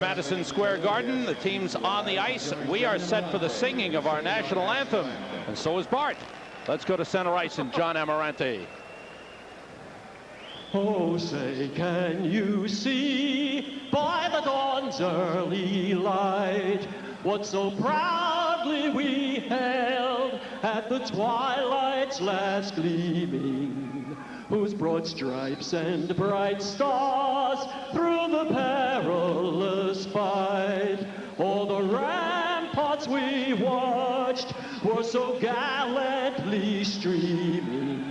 Madison Square Garden, the team's on the ice. We are set for the singing of our national anthem, and so is Bart. Let's go to center ice and John Amarante. Oh, say, can you see by the dawn's early light what so proudly we held at the twilight's last gleaming, whose broad stripes and bright stars through the perilous fight, all the ramparts we watched were so gallantly streaming,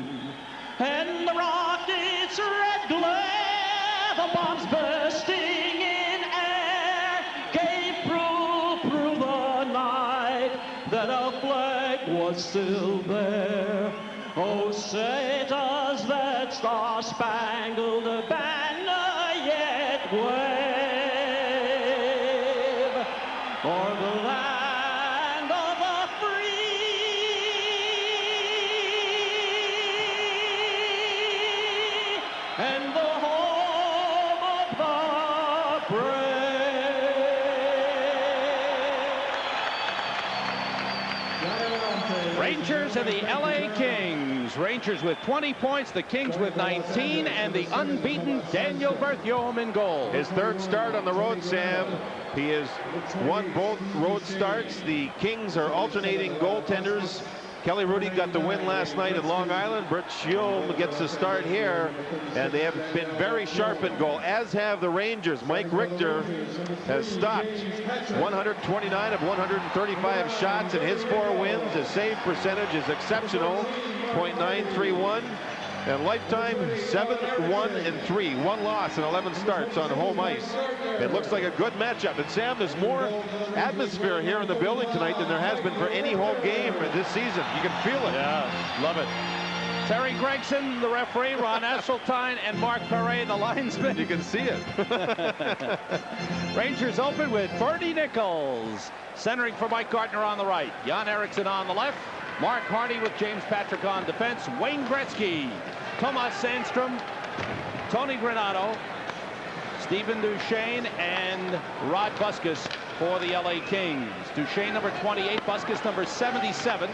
and the rockets' red glare, the bombs bursting in air, gave proof through the night that our flag was still there. Oh, say does that star-spangled banner yet wave o'er the land of the free and the home of the brave. Rangers and the LA Kings. Rangers with 20 points, the Kings with 19, and the unbeaten Daniel Berthiaume in goal. His third start on the road, Sam. He has won both road starts. The Kings are alternating goaltenders. Kelly Rudy got the win last night at Long Island. Berthiaume gets the start here, and they have been very sharp in goal, as have the Rangers. Mike Richter has stopped 129 of 135 shots in his 4 wins. His save percentage is exceptional, .931. And lifetime 7-1-3, 1 loss and 11 starts on home ice. It looks like a good matchup. And Sam, there's more atmosphere here in the building tonight than there has been for any home game this season. You can feel it. Yeah, love it. Terry Gregson, the referee, Ron Esseltine, and Mark Perret, the linesman. You can see it. Rangers open with Bernie Nichols, centering for Mike Gartner on the right. Jan Eriksson on the left. Mark Hardy with James Patrick on defense. Wayne Gretzky, Tomas Sandstrom, Tony Granado, Stephen Duchesne, and Rod Buskus for the LA Kings. Duchesne number 28, Buskus number 77.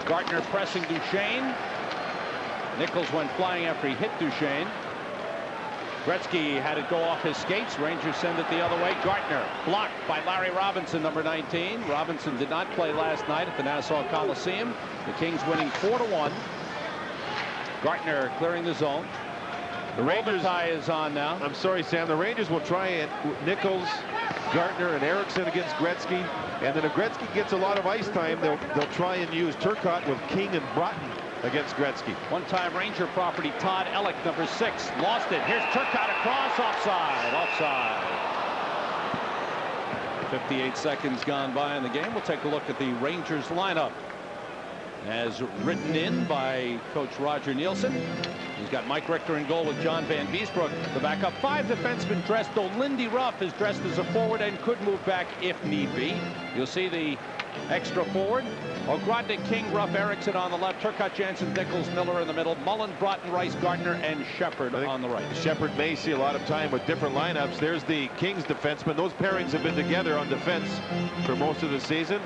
Gartner pressing Duchesne. Nichols went flying after he hit Duchesne. Gretzky had it go off his skates. Rangers send it the other way. Gartner blocked by Larry Robinson, number 19. Robinson did not play last night at the Nassau Coliseum. The Kings winning 4-1. Gartner clearing the zone. The Rangers tie is on now. I'm sorry, Sam. The Rangers will try it. Nichols, Gartner, and Eriksson against Gretzky. And then if Gretzky gets a lot of ice time, they'll try and use Turcotte with King and Broughton against Gretzky. One-time Ranger property, Todd Ellick, number 6, lost it. Here's Turcotte across, offside, offside. 58 seconds gone by in the game. We'll take a look at the Rangers lineup as written in by Coach Roger Nielsen. He's got Mike Richter in goal with John Van Beesbrook. The backup 5 defensemen dressed, though Lindy Ruff is dressed as a forward and could move back if need be. You'll see the extra forward. Ogrodnick, King, Ruff, Eriksson on the left. Turcotte, Jansen, Nichols, Miller in the middle. Mullen, Broughton, Rice, Gardner, and Shepard on the right. Shepard may see a lot of time with different lineups. There's the Kings defenseman. Those pairings have been together on defense for most of the season.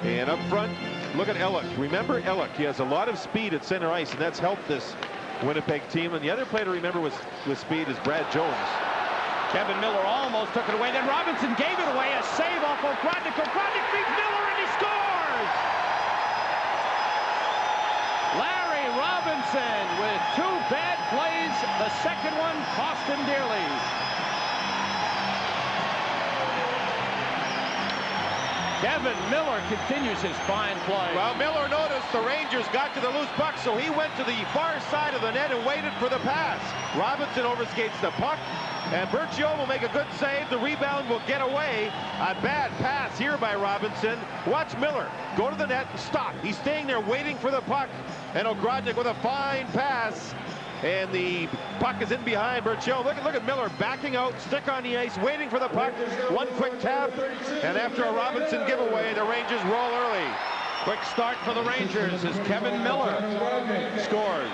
And up front, look at Ellick. Remember Ellick. He has a lot of speed at center ice, and that's helped this Winnipeg team. And the other player to remember with speed is Brad Jones. Kevin Miller almost took it away. Then Robinson gave it away. A save off Ogrodnick. Ogrodnick beats Miller, and he scores! Larry Robinson with 2 bad plays. The second one cost him dearly. Kevin Miller continues his fine play. Well, Miller noticed the Rangers got to the loose puck, so he went to the far side of the net and waited for the pass. Robinson overskates the puck, and Berthiaume will make a good save. The rebound will get away. A bad pass here by Robinson. Watch Miller go to the net and stop. He's staying there waiting for the puck, and Ogrodnick with a fine pass. And the puck is in behind Berthiaume. Look at Miller backing out, stick on the ice, waiting for the puck. One quick tap, and after a Robinson giveaway, the Rangers roll early. Quick start for the Rangers as Kevin Miller scores.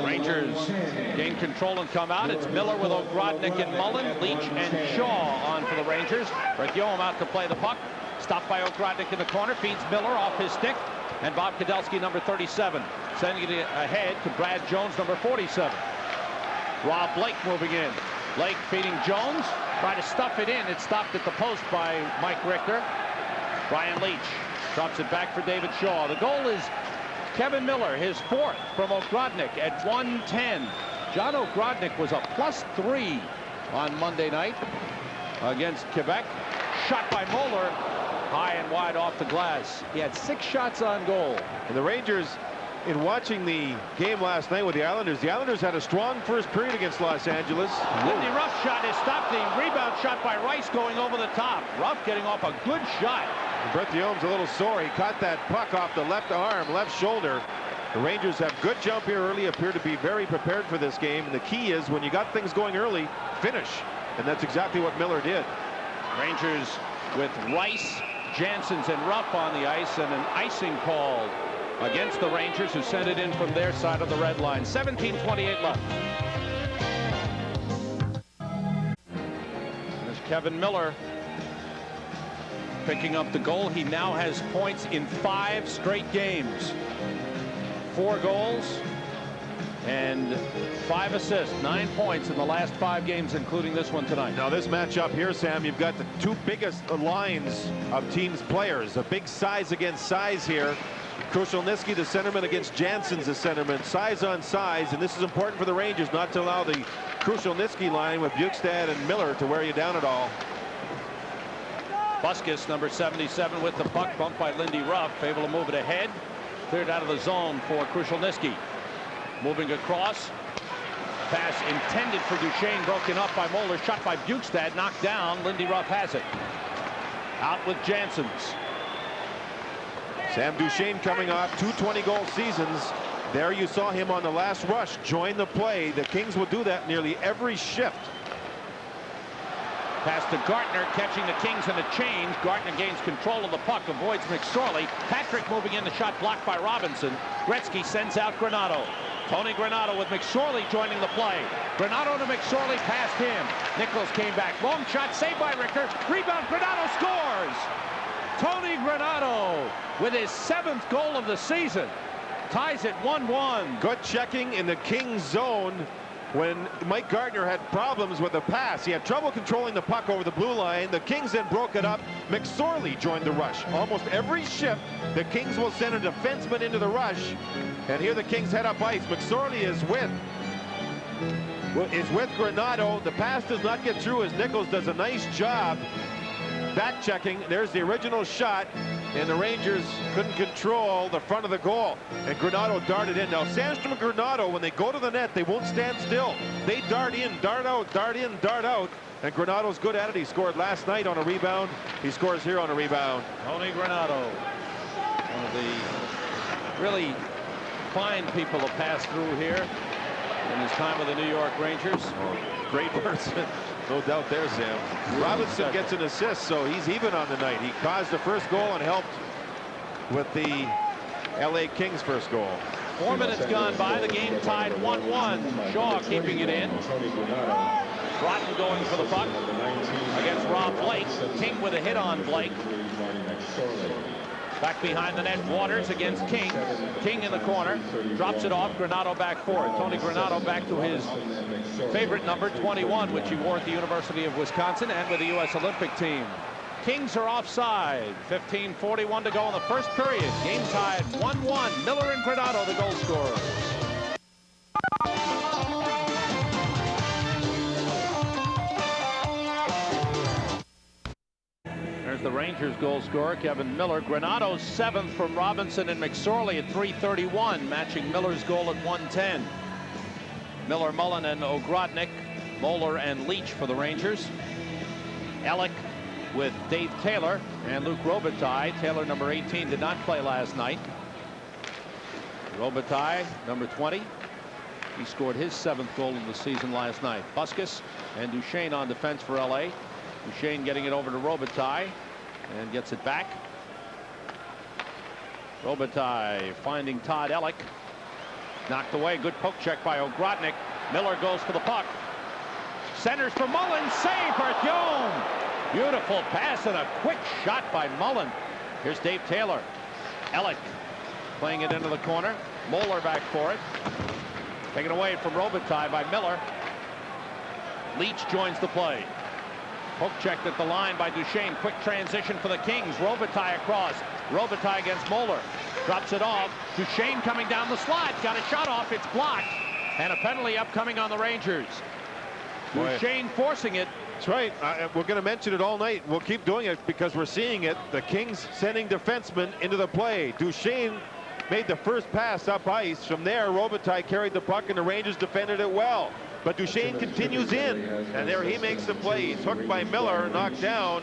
Rangers gain control and come out. It's Miller with Ogrodnick and Mullen. Leetch and Shaw on for the Rangers. Guillaume out to play the puck. Stopped by Ogrodnick in the corner. Feeds Miller off his stick. And Bob Kudelski, number 37, sending it ahead to Brad Jones, number 47. Rob Blake moving in. Blake feeding Jones. Trying to stuff it in. It's stopped at the post by Mike Richter. Brian Leetch drops it back for David Shaw. The goal is Kevin Miller, his 4th from Ogrodnick at 110. John Ogrodnick was a +3 on Monday night against Quebec. Shot by Moeller, high and wide off the glass. He had 6 shots on goal. And the Rangers, in watching the game last night with the Islanders had a strong first period against Los Angeles. Lindy Ruff's shot is stopped. The rebound shot by Rice going over the top. Ruff getting off a good shot. Guillaume's a little sore. He caught that puck off the left arm, left shoulder. The Rangers have good jump here early, appear to be very prepared for this game. And the key is when you got things going early, finish. And that's exactly what Miller did. Rangers with Rice, Janssens, and Ruff on the ice, and an icing call against the Rangers, who sent it in from their side of the red line. 17:28 left. There's Kevin Miller picking up the goal. He now has points in 5 straight games. 4 goals and 5 assists. 9 points in the last 5 games, including this one tonight. Now this matchup here, Sam, you've got the 2 biggest lines of teams' players. A big size against size here. Krushelnyski, the centerman, against Janssens, the centerman. Size on size, and this is important for the Rangers not to allow the Krushelnyski line with Bjugstad and Miller to wear you down at all. Buskus, number 77, with the puck, bumped by Lindy Ruff, able to move it ahead. Cleared out of the zone for Krushelnyski. Moving across. Pass intended for Duchesne, broken up by Moeller. Shot by Bjugstad, knocked down. Lindy Ruff has it. Out with Janssens. Sam Duchesne coming off 2 20-goal seasons. There you saw him on the last rush join the play. The Kings will do that nearly every shift. Pass to Gartner, catching the Kings in a change. Gartner gains control of the puck, avoids McSorley. Patrick moving in, the shot blocked by Robinson. Gretzky sends out Granado. Tony Granado with McSorley joining the play. Granado to McSorley, past him. Nichols came back. Long shot, saved by Richter. Rebound, Granado scores! Tony Granado with his 7th goal of the season. Ties it 1-1. Good checking in the Kings zone when Mike Gartner had problems with the pass. He had trouble controlling the puck over the blue line. The Kings then broke it up. McSorley joined the rush. Almost every shift, the Kings will send a defenseman into the rush. And here the Kings head up ice. McSorley is with Granado. The pass does not get through as Nichols does a nice job back checking. There's the original shot, and the Rangers couldn't control the front of the goal, and Granado darted in. Now Sandstrom and Granado, when they go to the net, they won't stand still. They dart in, dart out, dart in, dart out, and Granado's good at it. He scored last night on a rebound. He scores here on a rebound. Tony Granado, one of the really fine people to pass through here in his time with the New York Rangers. Great person. No doubt there, Sam. Robinson gets an assist, so he's even on the night. He caused the first goal and helped with the LA Kings' first goal. 4 minutes gone by, the game tied 1-1. Shaw keeping it in. Broughton going for the puck against Rob Blake. King with a hit on Blake. Back behind the net, Waters against King. King in the corner, drops it off. Granado back forward. Tony Granado back to his favorite number, 21, which he wore at the University of Wisconsin and with the U.S. Olympic team. Kings are offside. 15:41 to go in the first period. Game tied 1-1. Miller and Granado, the goal scorers. There's the Rangers goal scorer, Kevin Miller. Granado's 7th from Robinson and McSorley at 3:31, matching Miller's goal at 1:10. Miller, Mullen, and Ogrodnick, Moeller, and Leetch for the Rangers. Ellick with Dave Taylor and Luc Robitaille. Taylor, number 18, did not play last night. Robitaille, number 20. He scored his 7th goal of the season last night. Buskus and Duchesne on defense for LA. Duchesne getting it over to Robitaille and gets it back. Robitaille finding Todd Ellick. Knocked away. Good poke check by Ogrodnick. Miller goes for the puck. Centers for Mullen. Save for Guillaume. Beautiful pass and a quick shot by Mullen. Here's Dave Taylor. Ellick playing it into the corner. Moeller back for it. Taken away from Robitaille by Miller. Leetch joins the play. Poke checked at the line by Duchesne. Quick transition for the Kings. Robitaille across. Robitaille against Moeller. Drops it off. Duchesne coming down the slot. Got a shot off. It's blocked. And a penalty upcoming on the Rangers. Duchesne forcing it. That's right. We're going to mention it all night. We'll keep doing it because we're seeing it. The Kings sending defensemen into the play. Duchesne made the first pass up ice. From there, Robitaille carried the puck, and the Rangers defended it well. But Duchesne continues in, and there he makes the play. He's hooked by Miller, knocked down,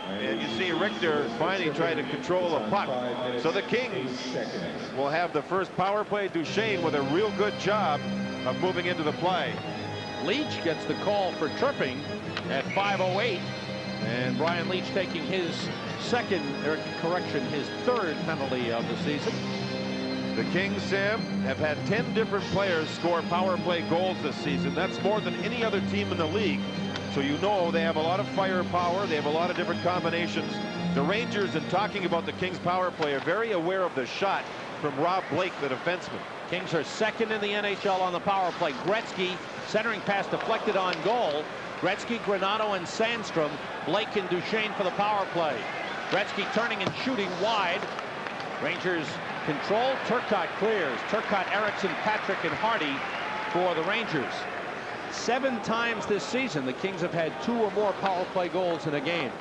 and you see Richter finally trying to control the puck. So the Kings will have the first power play. Duchesne with a real good job of moving into the play. Leetch gets the call for tripping at 5:08, and Brian Leetch taking his his third penalty of the season. The Kings, Sam, have had 10 different players score power play goals this season. That's more than any other team in the league. So you know they have a lot of firepower. They have a lot of different combinations. The Rangers, in talking about the Kings power play, are very aware of the shot from Rob Blake, the defenseman. Kings are second in the NHL on the power play. Gretzky centering pass deflected on goal. Gretzky, Granado, and Sandstrom. Blake and Duchesne for the power play. Gretzky turning and shooting wide. Rangers control. Turcotte clears. Turcotte, Erickson, Patrick, and Hardy for the Rangers. 7 times this season, the Kings have had 2 or more power play goals in a game.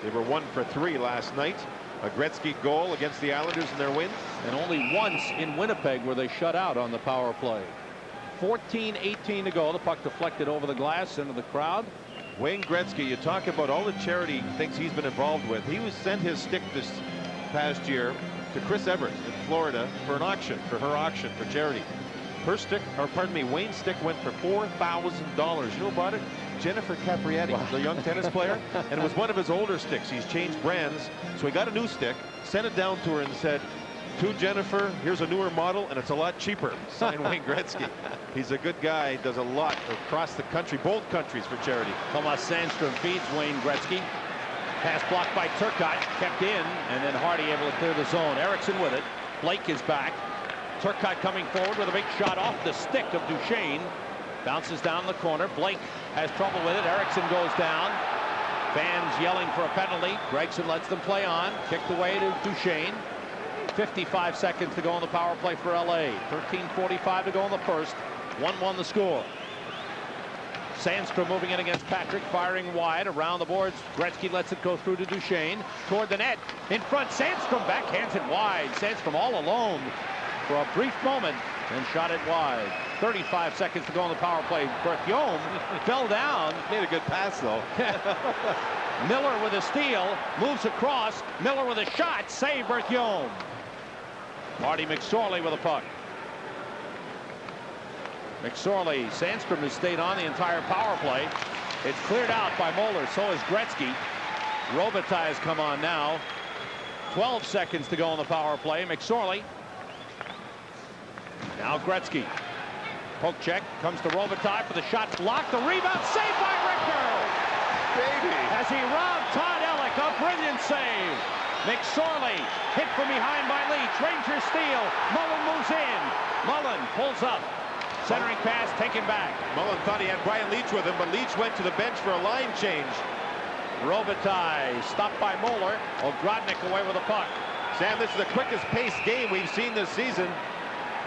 They were 1 for 3 last night. A Gretzky goal against the Islanders in their win. And only once in Winnipeg were they shut out on the power play. 14:18 to go. The puck deflected over the glass into the crowd. Wayne Gretzky, you talk about all the charity things he's been involved with. He was sent his stick this past year to Chris Everett in Florida for an auction, for her auction, for charity. Her stick, or pardon me, Wayne's stick went for $4,000. You know about it? Jennifer Capriati, wow. The young tennis player, and it was one of his older sticks. He's changed brands, so he got a new stick, sent it down to her and said, "To Jennifer, here's a newer model, and it's a lot cheaper." Signed Wayne Gretzky. He's a good guy, does a lot across the country, both countries, for charity. Thomas Sandstrom feeds Wayne Gretzky. Pass blocked by Turcotte, kept in, and then Hardy able to clear the zone. Erickson with it. Blake is back. Turcotte coming forward with a big shot off the stick of Duchesne. Bounces down the corner. Blake has trouble with it. Erickson goes down. Fans yelling for a penalty. Gregson lets them play on. Kicked away to Duchesne. 55 seconds to go on the power play for LA. 13:45 to go in the first. 1-1 the score. Sandstrom moving in against Patrick, firing wide around the boards. Gretzky lets it go through to Duchesne. Toward the net. In front, Sandstrom backhands it wide. Sandstrom all alone for a brief moment and shot it wide. 35 seconds to go on the power play. Berthiaume fell down. Made a good pass, though. Miller with a steal. Moves across. Miller with a shot. Save Berthiaume. Marty McSorley with a puck. McSorley. Sandstrom has stayed on the entire power play. It's cleared out by Moeller. So is Gretzky. Robitaille has come on now. 12 seconds to go on the power play. McSorley. Now Gretzky. Poke check. Comes to Robitaille for the shot blocked. The rebound saved by Richter. Baby. As he robbed Todd Ellick. A brilliant save. McSorley hit from behind by Leetch. Rangers steal. Mullen moves in. Mullen pulls up. Centering pass taken back. Mullen thought he had Brian Leetch with him, but Leetch went to the bench for a line change. Robitaille stopped by Moeller. Ogrodnick away with the puck. Sam, this is the quickest paced game we've seen this season.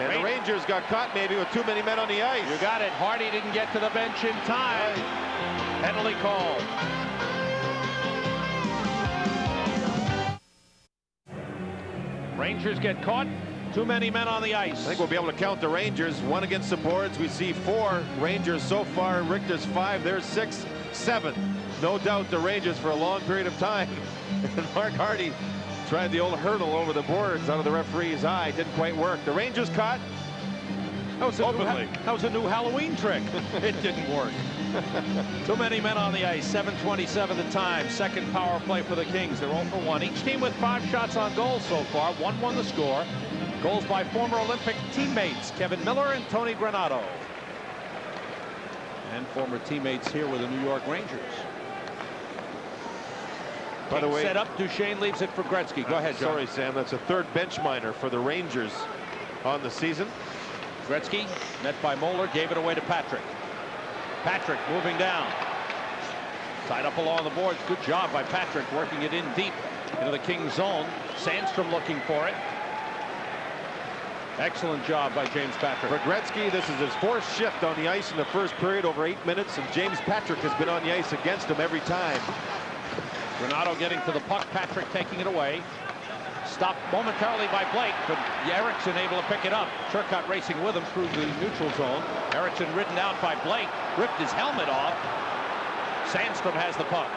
And the Rangers got caught maybe with too many men on the ice. You got it. Hardy didn't get to the bench in time. Penalty called. Rangers get caught. Too many men on the ice. I think we'll be able to count the Rangers. 1 against the boards. We see 4 Rangers so far. Richter's 5. There's 6, 7. No doubt the Rangers for a long period of time. And Mark Hardy tried the old hurdle over the boards out of the referee's eye. Didn't quite work. The Rangers caught. That was a new Halloween trick. It didn't work. Too many men on the ice. 7:27 the time. Second power play for the Kings. They're 0 for 1. Each team with 5 shots on goal so far. 1-1 the score. Goals by former Olympic teammates Kevin Miller and Tony Granado. And former teammates here with the New York Rangers. By the way, set up, Duchesne leaves it for Gretzky. Go ahead, John. Sorry, Sam, that's a third bench minor for the Rangers on the season. Gretzky, met by Moeller, gave it away to Patrick. Patrick moving down. Tied up along the boards. Good job by Patrick, working it in deep into the Kings zone. Sandstrom looking for it. Excellent job by James Patrick. For Gretzky, this is his fourth shift on the ice in the first period, over 8 minutes, and James Patrick has been on the ice against him every time. Granado getting to the puck, Patrick taking it away. Stopped momentarily by Blake, but Eriksson able to pick it up. Turcotte racing with him through the neutral zone. Eriksson ridden out by Blake, ripped his helmet off. Sandstrom has the puck.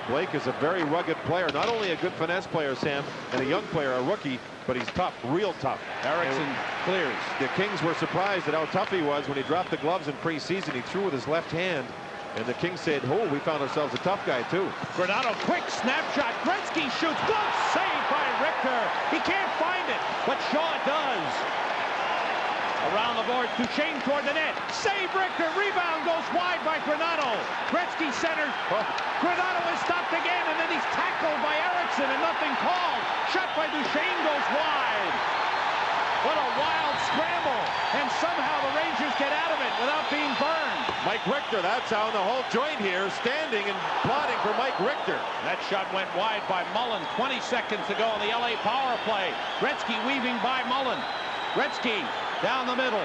Blake is a very rugged player, not only a good finesse player, Sam, and a young player, a rookie, but he's tough, real tough. Eriksson clears. The Kings were surprised at how tough he was when he dropped the gloves in preseason. He threw with his left hand, and the Kings said, oh, we found ourselves a tough guy, too. Granado, quick snapshot. Gretzky shoots. Good save by Richter. He can't find it, but Shaw does. Around the board, Duchesne toward the net. Save Richter. Rebound goes wide by Granado. Gretzky centers. Granado is stopped again, and then he's tackled by Eriksson, and nothing called. Shot by Duchesne goes wide. What a wild scramble. And somehow the Rangers get out of it without being burned. Mike Richter, that's how in the whole joint here, standing and plotting for Mike Richter. That shot went wide by Mullen. 20 seconds to go on the LA power play. Gretzky weaving by Mullen. Gretzky down the middle.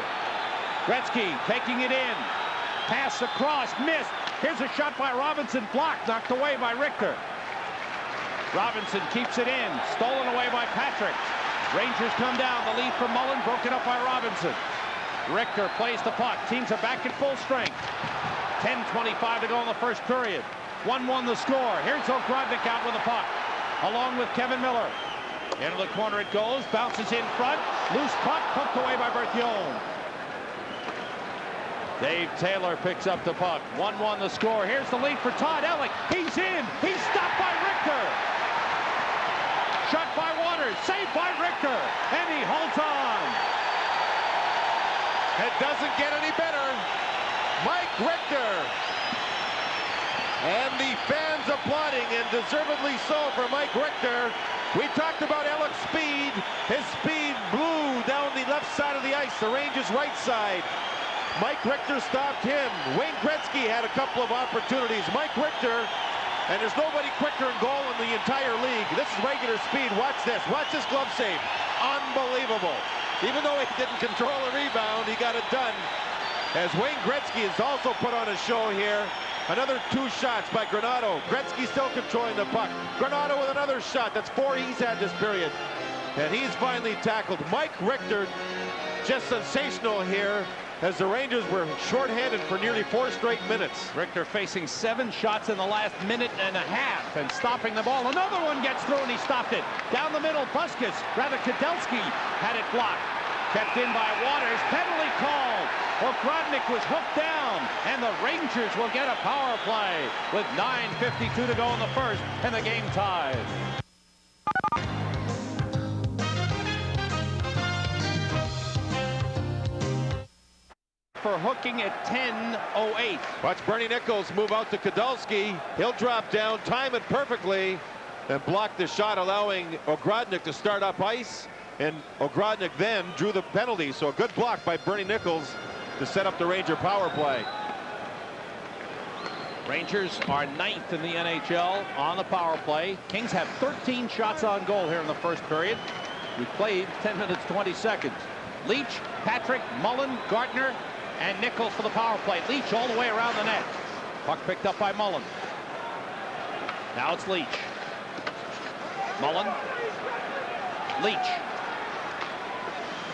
Gretzky taking it in. Pass across, missed. Here's a shot by Robinson, blocked, knocked away by Richter. Robinson keeps it in, stolen away by Patrick. Rangers come down, the lead from Mullen, broken up by Robinson. Richter plays the puck, teams are back at full strength. 10:25 to go in the first period. 1-1 the score. Here's Ogrodnick out with the puck, along with Kevin Miller. Into the corner it goes, bounces in front, loose puck, poked away by Berthiaume. Dave Taylor picks up the puck. 1-1 the score. Here's the lead for Todd Ellick. He's in. He's stopped by Richter. Shot by Waters. Saved by Richter. And he holds on. It doesn't get any better. Mike Richter. And the fans applauding, and deservedly so for Mike Richter. We talked about Ellick's speed. His speed blew down the left side of the ice, the Rangers' right side. Mike Richter stopped him. Wayne Gretzky had a couple of opportunities. Mike Richter, and there's nobody quicker in goal in the entire league. This is regular speed. Watch this. Watch this glove save. Unbelievable. Even though he didn't control the rebound, he got it done. As Wayne Gretzky has also put on a show here. Another 2 shots by Granado. Gretzky still controlling the puck. Granado with another shot. That's 4 he's had this period. And he's finally tackled. Mike Richter, just sensational here, as the Rangers were shorthanded for nearly 4 straight minutes. Richter facing 7 shots in the last minute and a half and stopping the ball. Another one gets through and he stopped it. Down the middle, Kudelski had it blocked. Kept in by Waters. Penalty called. Ogrodnick was hooked down, and the Rangers will get a power play with 9:52 to go in the first, and the game tied. For hooking at 10:08. Watch Bernie Nichols move out to Kudelski. He'll drop down, time it perfectly, and block the shot, allowing Ogrodnick to start up ice. And Ogrodnick then drew the penalty, so a good block by Bernie Nichols to set up the Ranger power play. Rangers are 9th in the NHL on the power play. Kings have 13 shots on goal here in the first period. We played 10 minutes 20 seconds. Leetch, Patrick, Mullen, Gardner, and Nichols for the power play. Leetch all the way around the net. Puck picked up by Mullen. Now it's Leetch. Mullen. Leetch.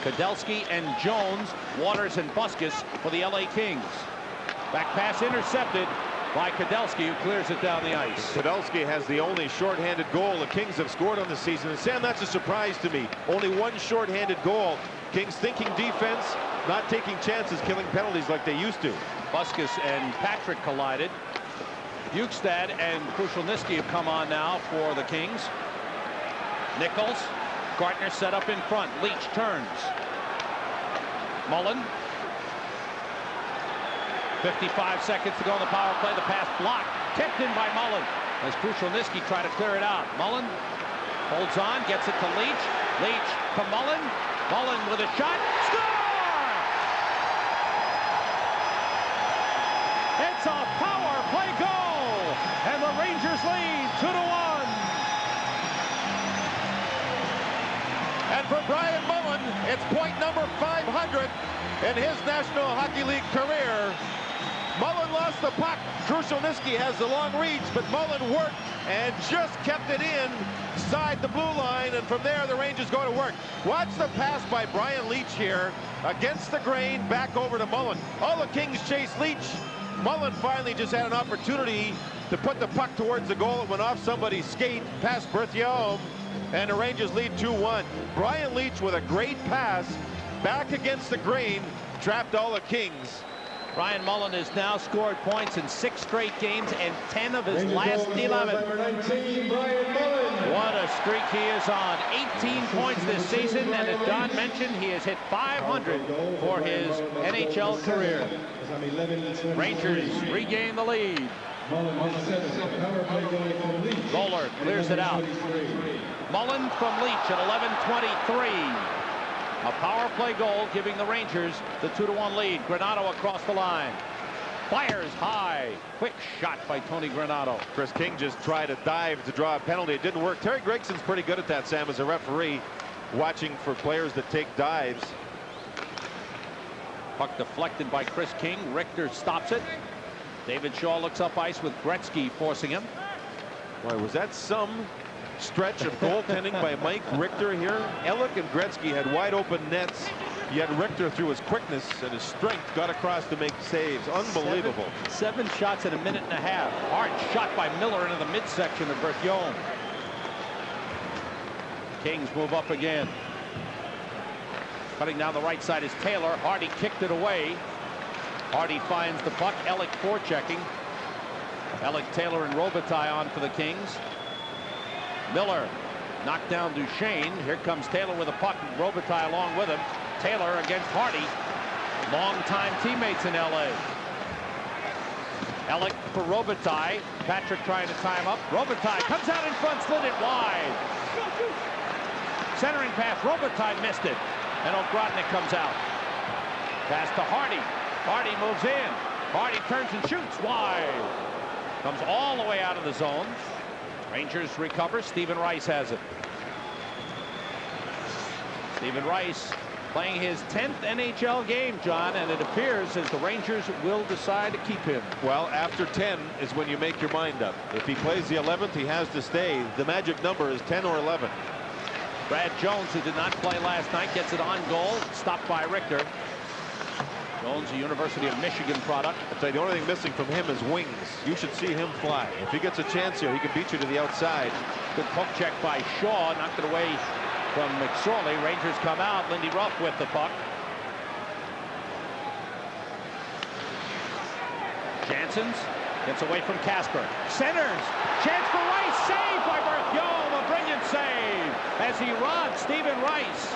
Kudelski and Jones, Waters and Buskus for the LA Kings. Back pass intercepted by Kudelski, who clears it down the ice. Kudelski has the only shorthanded goal the Kings have scored on the season. And Sam, that's a surprise to me. Only 1 shorthanded goal. Kings thinking defense, not taking chances, killing penalties like they used to. Buskus and Patrick collided. Bukestad and Krushelnyski have come on now for the Kings. Nichols Gardner set up in front. Leetch turns. Mullen. 55 seconds to go on the power play. The pass blocked. Tipped in by Mullen as Krushelnyski tried to clear it out. Mullen holds on, gets it to Leetch. Leetch to Mullen. Mullen with a shot. Score! It's a power play goal, and the Rangers lead 2-1. And for Brian Mullen, it's point number 500 in his National Hockey League career. Mullen lost the puck. Krushelnyski has the long reach, but Mullen worked and just kept it inside the blue line, and from there the Rangers go to work. Watch the pass by Brian Leetch here against the grain, back over to Mullen. All the Kings chase Leetch. Mullen finally just had an opportunity to put the puck towards the goal. It went off somebody's skate, past Berthiaume, and the Rangers lead 2-1. Brian Leetch with a great pass back against the grain, trapped all the Kings. Brian Mullen has now scored points in 6 straight games and 10 of his last 11. What a streak he is on. 18 points this season, and as Don mentioned, he has hit 500 for his NHL career. Rangers regain the lead. Goller clears it out. Mullen from Leetch at 11:23. A power play goal giving the Rangers the 2-1 lead. Granado across the line. Fires high. Quick shot by Tony Granado. Chris King just tried to dive to draw a penalty. It didn't work. Terry Gregson's pretty good at that, Sam, as a referee, watching for players that take dives. Puck deflected by Chris King. Richter stops it. David Shaw looks up ice with Gretzky forcing him. Boy, was that some stretch of goaltending by Mike Richter here. Ellick and Gretzky had wide open nets, yet Richter, through his quickness and his strength, got across to make saves. Unbelievable. Seven shots in a minute and a half. Hard shot by Miller into the midsection of Berthiaume. Kings move up again. Cutting down the right side is Taylor. Hardy kicked it away. Hardy finds the puck. Ellick forechecking. Ellick, Taylor, and Robitaille on for the Kings. Miller knocked down Duchesne. Here comes Taylor with a puck. Robitaille along with him. Taylor against Hardy. Longtime teammates in LA. Ellick for Robitaille. Patrick trying to tie him up. Robitaille comes out in front, slid it wide. Centering pass. Robitaille missed it. And Ogrodnick comes out. Pass to Hardy. Hardy moves in. Hardy turns and shoots wide. Comes all the way out of the zone. Rangers recover. Stephen Rice has it. Stephen Rice playing his 10th NHL game, John, and it appears as the Rangers will decide to keep him. Well, after 10 is when you make your mind up. If he plays the 11th, he has to stay. The magic number is 10 or 11. Brad Jones, who did not play last night, gets it on goal. Stopped by Richter. Jones, a University of Michigan product. I'd say the only thing missing from him is wings. You should see him fly. If he gets a chance here, he can beat you to the outside. Good poke check by Shaw. Knocked it away from McSorley. Rangers come out. Lindy Ruff with the puck. Janssens gets away from Casper. Centers. Chance for Rice. Save by Berthiaume. A brilliant save as he rods Stephen Rice,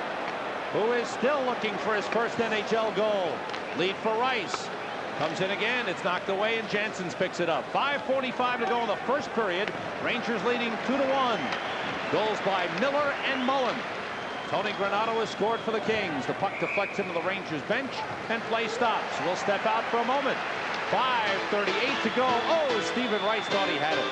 who is still looking for his first NHL goal. Lead for Rice. Comes in again. It's knocked away, and Janssens picks it up. 5:45 to go in the first period. Rangers leading 2-1. Goals by Miller and Mullen. Tony Granado has scored for the Kings. The puck deflects into the Rangers bench, and play stops. We'll step out for a moment. 5:38 to go. Oh, Stephen Rice thought he had it.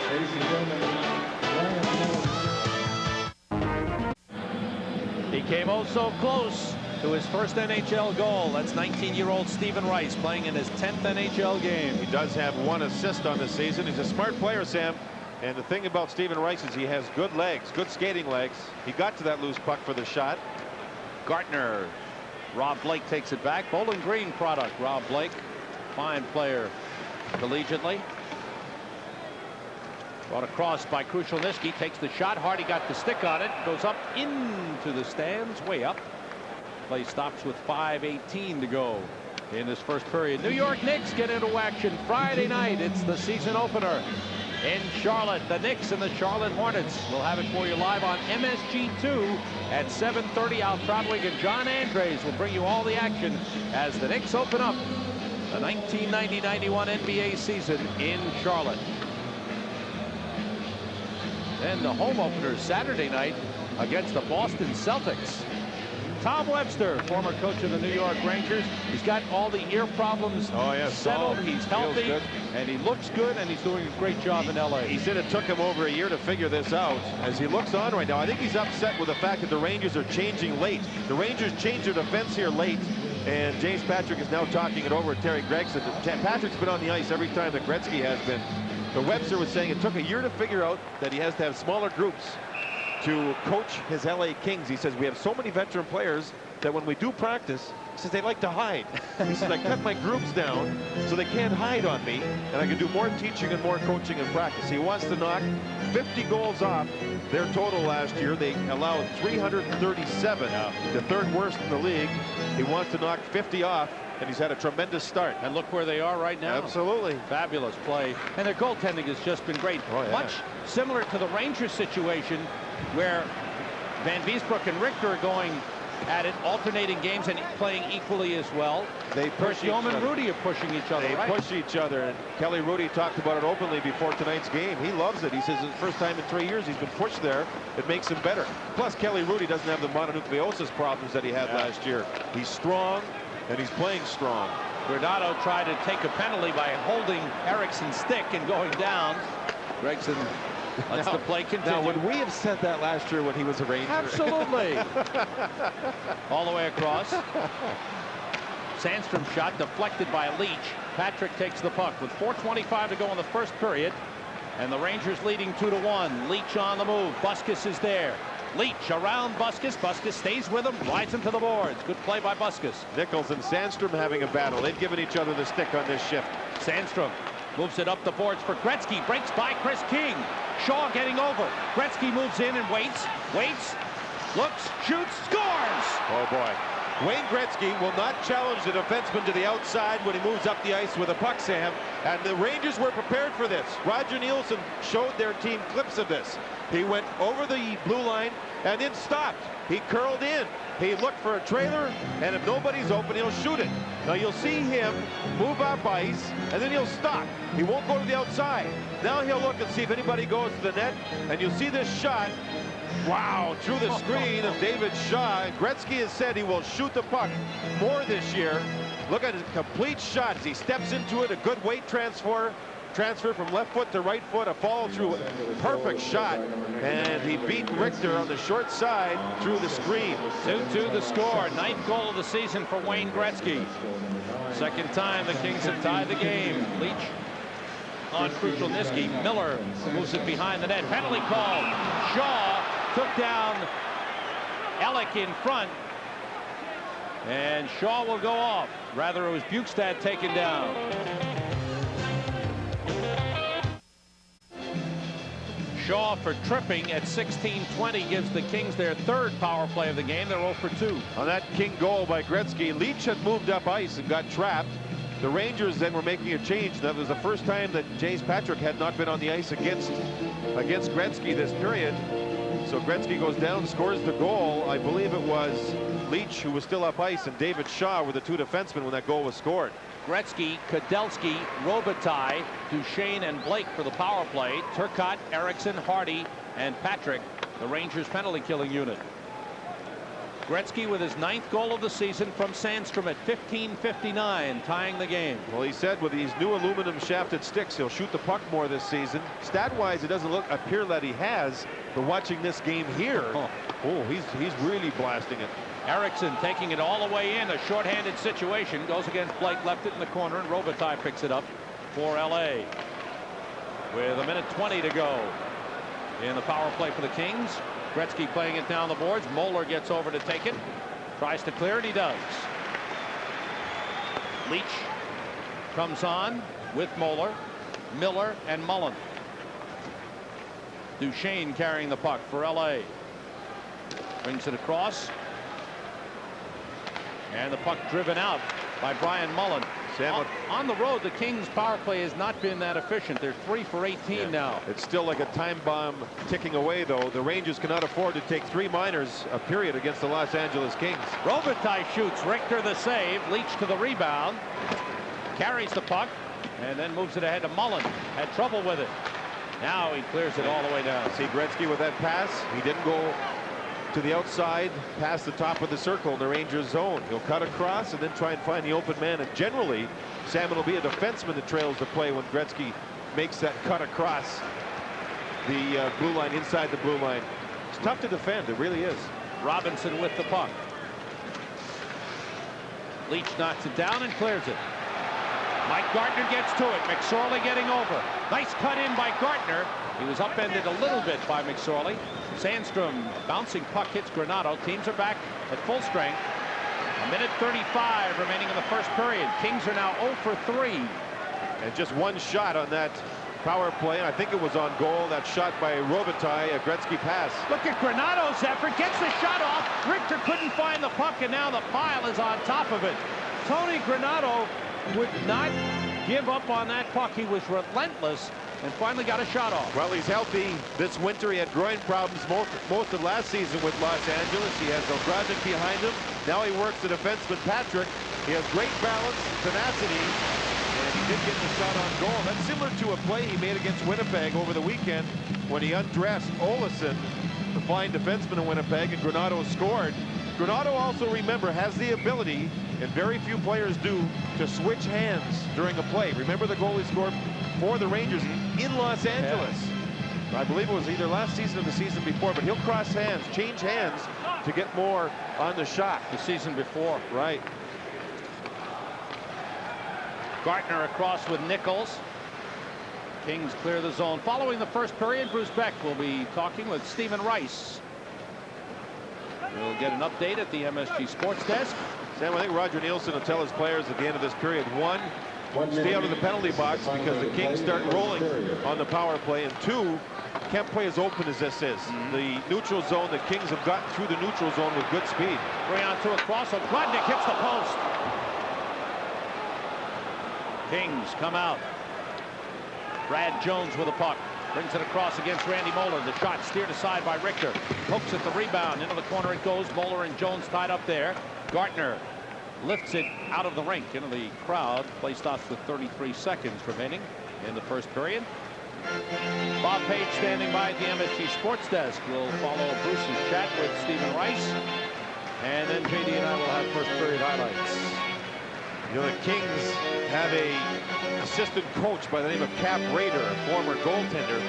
He came oh so close to his first NHL goal. That's 19-year-old Stephen Rice playing in his 10th NHL game. He does have 1 assist on the season. He's a smart player, Sam. And the thing about Stephen Rice is he has good legs, good skating legs. He got to that loose puck for the shot. Gartner. Rob Blake takes it back. Bowling Green product. Rob Blake, fine player collegiately. Brought across by Krushelnyski. Takes the shot. Hardy got the stick on it. Goes up into the stands. Way up. Play stops with 5:18 to go in this first period. New York Knicks get into action Friday night. It's the season opener. in Charlotte. The Knicks and the Charlotte Hornets. We'll have it for you live on MSG2 at 7:30. Al Trautwig and John Andres will bring you all the action as the Knicks open up the 1990-91 NBA season in Charlotte. Then the home opener Saturday night against the Boston Celtics. Tom Webster, former coach of the New York Rangers. He's got all the ear problems settled. He's healthy, and he looks good, and he's doing a great job in LA. He said it took him over a year to figure this out. As he looks on right now, I think he's upset with the fact that the Rangers are changing late. The Rangers changed their defense here late, and James Patrick is now talking it over with Terry Gregson. Patrick's been on the ice every time that Gretzky has been. But Webster was saying it took a year to figure out that he has to have smaller groups to coach his LA Kings. He says we have so many veteran players that when we do practice, he says they like to hide. He says I cut my groups down so they can't hide on me, and I can do more teaching and more coaching in practice. He wants to knock 50 goals off their total last year. They allowed 337, the third worst in the league. He wants to knock 50 off, and he's had a tremendous start. And look where they are right now. Absolutely. Fabulous play. And their goaltending has just been great. Much similar to the Rangers situation, where Van Beesbrook and Richter are going at it, alternating games and playing equally as well. They push each other. and Rudy are pushing each other. They push each other, and Kelly Rudy talked about it openly before tonight's game. He loves it. He says it's the first time in 3 years he's been pushed there. It makes him better. Plus, Kelly Rudy doesn't have the mononucleosis problems that he had last year. He's strong, and he's playing strong. Granado tried to take a penalty by holding Ericsson's stick and going down. Gregson lets the play continue. Now, would we have said that last year when he was a Ranger? Absolutely. All the way across. Sandstrom shot deflected by Leetch. Patrick takes the puck with 4:25 to go in the first period, and the Rangers leading 2-1. Leetch on the move. Buskus is there. Leetch around Buskus. Buskus stays with him, rides him to the boards. Good play by Buskus. Nichols and Sandstrom having a battle. They've given each other the stick on this shift. Sandstrom moves it up the boards for Gretzky. Breaks by Chris King. Shaw getting over. Gretzky moves in and waits, looks, shoots, scores! Oh boy. Wayne Gretzky will not challenge the defenseman to the outside when he moves up the ice with a puck, Sam. And the Rangers were prepared for this. Roger Nielsen showed their team clips of this. He went over the blue line and then stopped. He curled in. He looked for a trailer, and if nobody's open, he'll shoot it. Now you'll see him move up ice, and then he'll stop. He won't go to the outside. Now he'll look and see if anybody goes to the net, and you'll see this shot. Wow, through the screen of David Shaw. Gretzky has said he will shoot the puck more this year. Look at his complete shot as he steps into it. A good weight transfer from left foot to right foot, a follow through, perfect shot, and he beat Richter on the short side through the screen. 2-2 the score. 9th goal of the season for Wayne Gretzky. Second time the Kings have tied the game. Leetch on Krushelnyski. Miller moves it behind the net. Penalty called. Shaw took down Ellick in front, and Shaw will go off. Rather, it was Bukestad taken down. Shaw for tripping at 16:20 gives the Kings their third power play of the game. They're 0 for 2. On that King goal by Gretzky, Leetch had moved up ice and got trapped. The Rangers then were making a change. That was the first time that James Patrick had not been on the ice against Gretzky this period. So Gretzky goes down, scores the goal. I believe it was Leetch who was still up ice, and David Shaw were the two defensemen when that goal was scored. Gretzky, Kudelski, Robitaille, Duchesne, and Blake for the power play. Turcotte, Eriksson, Hardy, and Patrick, the Rangers penalty killing unit. Gretzky with his 9th goal of the season from Sandstrom at 15:59, tying the game. Well, he said with these new aluminum shafted sticks, he'll shoot the puck more this season. Stat-wise, it doesn't appear that he has, but watching this game here, he's really blasting it. Eriksson taking it all the way in. A shorthanded situation. Goes against Blake. Left it in the corner, and Robitaille picks it up for LA. With 1:20 to go in the power play for the Kings. Gretzky playing it down the boards. Moeller gets over to take it. Tries to clear it. He does. Leetch comes on with Moeller, Miller, and Mullen. Duchesne carrying the puck for LA. Brings it across. And the puck driven out by Brian Mullen. On the road, the Kings power play has not been that efficient. They're 3 for 18 now. It's still like a time bomb ticking away, though. The Rangers cannot afford to take 3 minors a period against the Los Angeles Kings. Robitaille shoots. Richter the save. Leetch to the rebound. Carries the puck and then moves it ahead to Mullen. Had trouble with it. Now he clears it all the way down. See Gretzky with that pass. He didn't go to the outside past the top of the circle in the Rangers zone. He'll cut across and then try and find the open man. And generally, Salmon will be a defenseman that trails the play when Gretzky makes that cut across the blue line, inside the blue line. It's tough to defend. It really is. Robinson with the puck. Leetch knocks it down and clears it. Mike Gartner gets to it. McSorley getting over. Nice cut in by Gartner. He was upended a little bit by McSorley. Sandstrom, bouncing puck hits Granado. Teams are back at full strength. 1:35 remaining in the first period. Kings are now 0 for 3. And just one shot on that power play. And I think it was on goal. That shot by Robitaille, a Gretzky pass. Look at Granado's effort. Gets the shot off. Richter couldn't find the puck, and now the pile is on top of it. Tony Granado would not give up on that puck. He was relentless and finally got a shot off. Well, he's healthy this winter. He had groin problems most of last season with Los Angeles. He has Ogrodnick behind him. Now he works the defenseman Patrick. He has great balance, tenacity, and he did get the shot on goal. That's similar to a play he made against Winnipeg over the weekend when he undressed Olesen, the fine defenseman in Winnipeg, and Granado scored. Granado also, remember, has the ability, and very few players do, to switch hands during a play. Remember the goal he scored for the Rangers in Los Angeles. I believe it was either last season or the season before, but he'll cross hands, change hands to get more on the shot. The season before. Right. Gartner across with Nichols. Kings clear the zone. Following the first period, Bruce Beck will be talking with Stephen Rice. We'll get an update at the MSG Sports Desk. Sam, I think Roger Nielsen will tell his players at the end of this period, 1, stay out of the penalty box because the Kings start rolling on the power play, and 2, can't play as open as this is. The neutral zone, the Kings have gotten through the neutral zone with good speed. 3-on-2 across. Ogrodnick hits the post. Kings come out. Brad Jones with a puck. Brings it across against Randy Moeller. The shot steered aside by Richter. Hooks at the rebound. Into the corner it goes. Moeller and Jones tied up there. Gartner lifts it out of the rink into the crowd. Play stops with 33 seconds remaining in the first period. Bob Page standing by at the MSG Sports Desk. We'll follow Bruce's chat with Stephen Rice. And then JD and I will have first period highlights. You know, the Kings have a assistant coach by the name of Cap Rader, a former goaltender.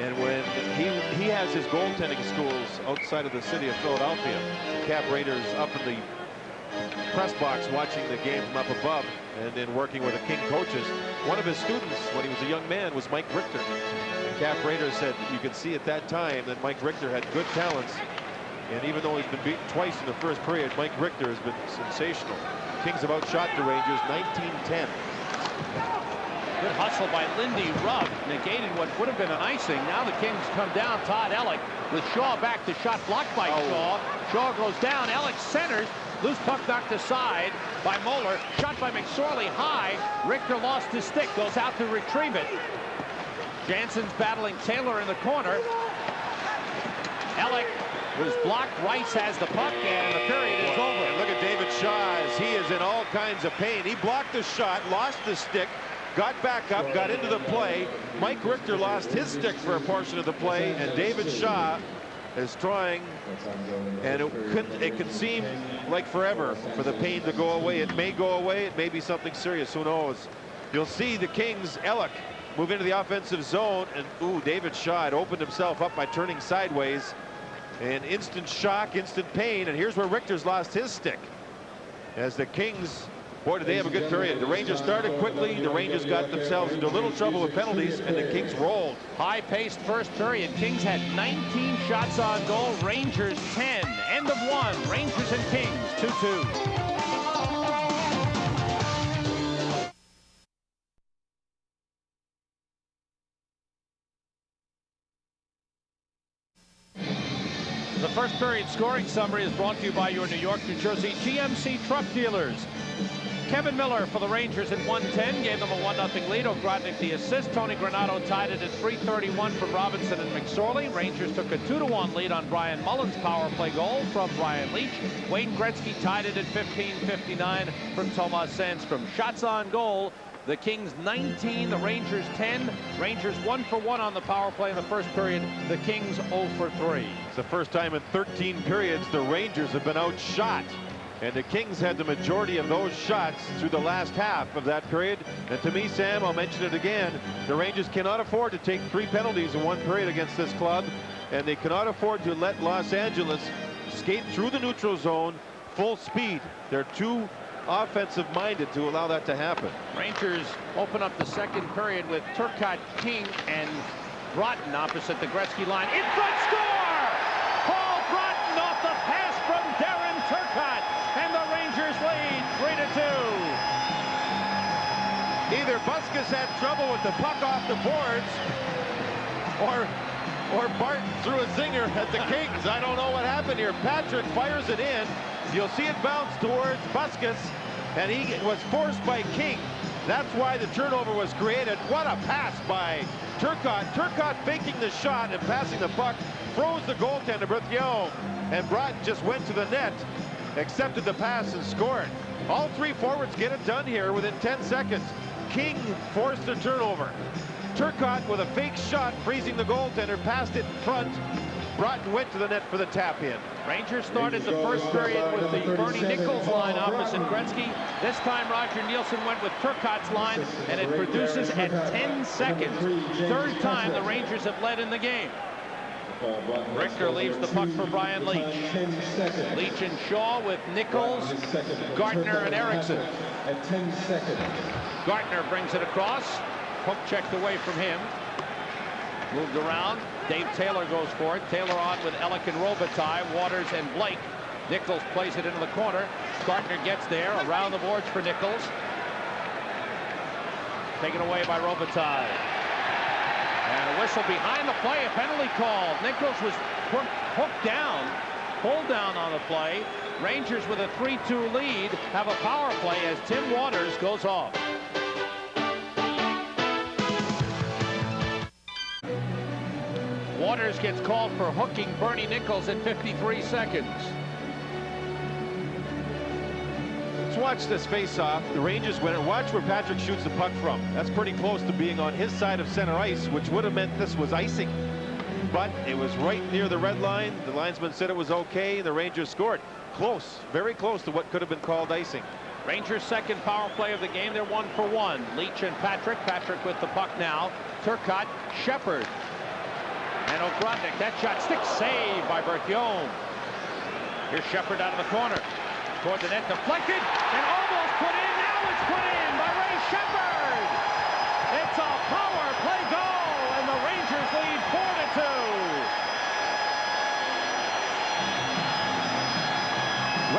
And when he has his goaltending schools outside of the city of Philadelphia, Cap Rader's up in the press box watching the game from up above and then working with the King coaches. One of his students when he was a young man was Mike Richter. And Cap Rader said you could see at that time that Mike Richter had good talents. And even though he's been beaten twice in the first period, Mike Richter has been sensational. Kings have outshot the Rangers 19-10. Good hustle by Lindy. Rubb negated what would have been an icing. Now the Kings come down. Todd Ellick with Shaw back. The shot blocked by Shaw. Shaw goes down. Ellick centers. Loose puck knocked aside by Moeller. Shot by McSorley high. Richter lost his stick. Goes out to retrieve it. Jansen's battling Taylor in the corner. Ellick was blocked. Rice has the puck, and the period is over. And look at David Shaw as he is in all kinds of pain. He blocked the shot, lost the stick, got back up, got into the play. Mike Richter lost his stick for a portion of the play, and David Shaw is trying, and it could seem like forever for the pain to go away. It may go away. It may be something serious. Who knows? You'll see the Kings, Ellick, move into the offensive zone, and David Shaw had opened himself up by turning sideways. And instant shock, instant pain, and here's where Richter's lost his stick. As the Kings, boy, did they have a good period. The Rangers started quickly. The Rangers got themselves into a little trouble with penalties, and the Kings rolled. High-paced first period. Kings had 19 shots on goal. Rangers 10. End of one. Rangers and Kings 2-2. The first period scoring summary is brought to you by your New York, New Jersey GMC truck dealers. Kevin Miller for the Rangers at 1:10 gave them a 1-0 lead. Ogrodnick the assist. Tony Granado tied it at 3:31 from Robinson and McSorley. Rangers took a 2-1 lead on Brian Mullen's power play goal from Brian Leetch. Wayne Gretzky tied it at 15:59 from Tomas Sandstrom. Shots on goal. The Kings 19, the Rangers 10. Rangers 1 for 1 on the power play in the first period. The Kings 0 for 3. It's the first time in 13 periods the Rangers have been outshot. And the Kings had the majority of those shots through the last half of that period. And to me, Sam, I'll mention it again, the Rangers cannot afford to take 3 penalties in 1 period against this club. And they cannot afford to let Los Angeles skate through the neutral zone full speed. They're too offensive-minded to allow that to happen. Rangers open up the second period with Turcotte, King, and Broughton opposite the Gretzky line. In front, score! Paul Broughton off the pass from Darren Turcotte, and the Rangers lead 3-2. Either Busquets had trouble with the puck off the boards, or Barton threw a zinger at the Kings. I don't know what happened here. Patrick fires it in. You'll see it bounce towards Busquets, and he was forced by King. That's why the turnover was created. What a pass by Turcotte. Turcotte faking the shot and passing the puck, froze the goaltender, Berthiaume, and Broughton just went to the net, accepted the pass, and scored. All 3 forwards get it done here within 10 seconds. King forced the turnover. Turcotte with a fake shot, freezing the goaltender, passed it in front. Broughton went to the net for the tap-in. Rangers started the first period with the Bernie Nichols line opposite Gretzky. This time Roger Nielsen went with Turcotte's line, and it produces at 10 seconds. Third time the Rangers have led in the game. Richter leaves the puck for Brian Leetch. Leetch and Shaw with Nichols, Gardner, and Erickson. Gardner brings it across. Hook checked away from him. Moved around. Dave Taylor goes for it. Taylor on with Ellick and Robitaille, Waters and Blake. Nichols plays it into the corner. Gardner gets there. Around the boards for Nichols. Taken away by Robitaille. And a whistle behind the play. A penalty called. Nichols was hooked down. Pulled down on the play. Rangers with a 3-2 lead have a power play as Tim Waters goes off. Waters gets called for hooking Bernie Nichols at 53 seconds. Let's watch this face-off. The Rangers win it. Watch where Patrick shoots the puck from. That's pretty close to being on his side of center ice, which would have meant this was icing. But it was right near the red line. The linesman said it was okay. The Rangers scored. Close, very close to what could have been called icing. Rangers' second power play of the game. They're 1 for 1. Leetch and Patrick. Patrick with the puck now. Turcotte, Shepard. And Ogrodnick, that shot sticks, saved by Berthiaume. Here's Shepard out of the corner. Toward the net, deflected, and almost put in. Now it's put in by Ray Shepard. It's a power play goal, and the Rangers lead 4-2.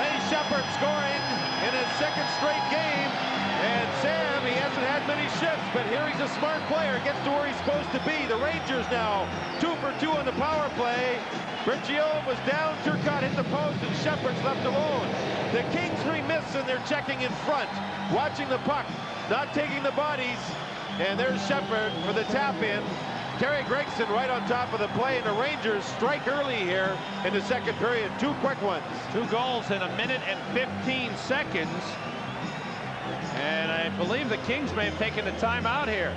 Ray Shepard scoring in his 2nd straight game. And Sam, he hasn't had many shifts, but here he's a smart player, gets to where he's supposed to be. The Rangers now 2 for 2 on the power play. Berthiaume was down, Turcotte hit the post, and Shepard's left alone. The Kings remiss, and they're checking in front, watching the puck, not taking the bodies. And there's Shepard for the tap-in. Terry Gregson right on top of the play, and the Rangers strike early here in the 2nd period. 2 quick ones. 2 goals in 1 minute and 15 seconds. And I believe the Kings may have taken a timeout here.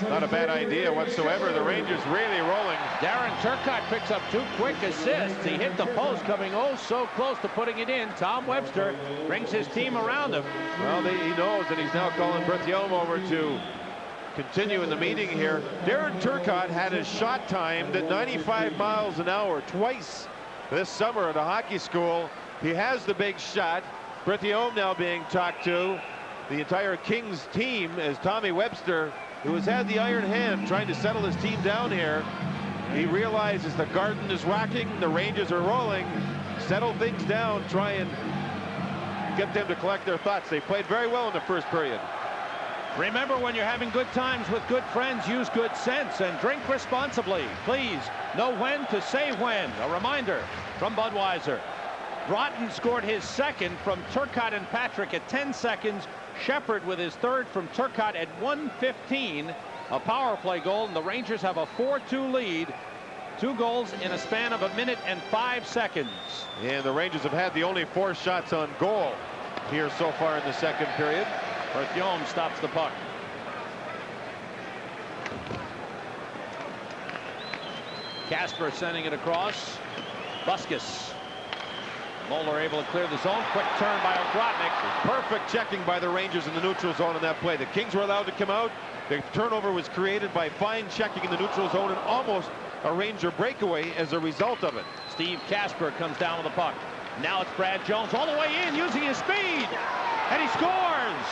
Not a bad idea whatsoever. The Rangers really rolling. Darren Turcotte picks up 2 quick assists. He hit the post, coming oh so close to putting it in. Tom Webster brings his team around him. Well, he knows that he's now calling Berthiaume over to continue in the meeting here. Darren Turcotte had his shot timed at 95 miles an hour twice this summer at a hockey school. He has the big shot. Berthiaume now being talked to. The entire Kings team as Tommy Webster, who has had the iron hand trying to settle his team down here. He realizes the Garden is rocking, the Rangers are rolling. Settle things down, try and get them to collect their thoughts. They played very well in the first period. Remember, when you're having good times with good friends, use good sense and drink responsibly. Please know when to say when. A reminder from Budweiser. Broughton scored his second from Turcotte and Patrick at 10 seconds. Shepard with his third from Turcotte at 1:15. A power play goal, and the Rangers have a 4-2 lead. 2 goals in a span of 1 minute and 5 seconds. And the Rangers have had the only 4 shots on goal here so far in the second period. Berthiaume stops the puck. Casper sending it across. Buskus. Moeller able to clear the zone. Quick turn by Ogrodnick. Perfect checking by the Rangers in the neutral zone in that play. The Kings were allowed to come out. The turnover was created by fine checking in the neutral zone and almost a Ranger breakaway as a result of it. Steve Casper comes down with the puck. Now it's Brad Jones all the way in using his speed. And he scores.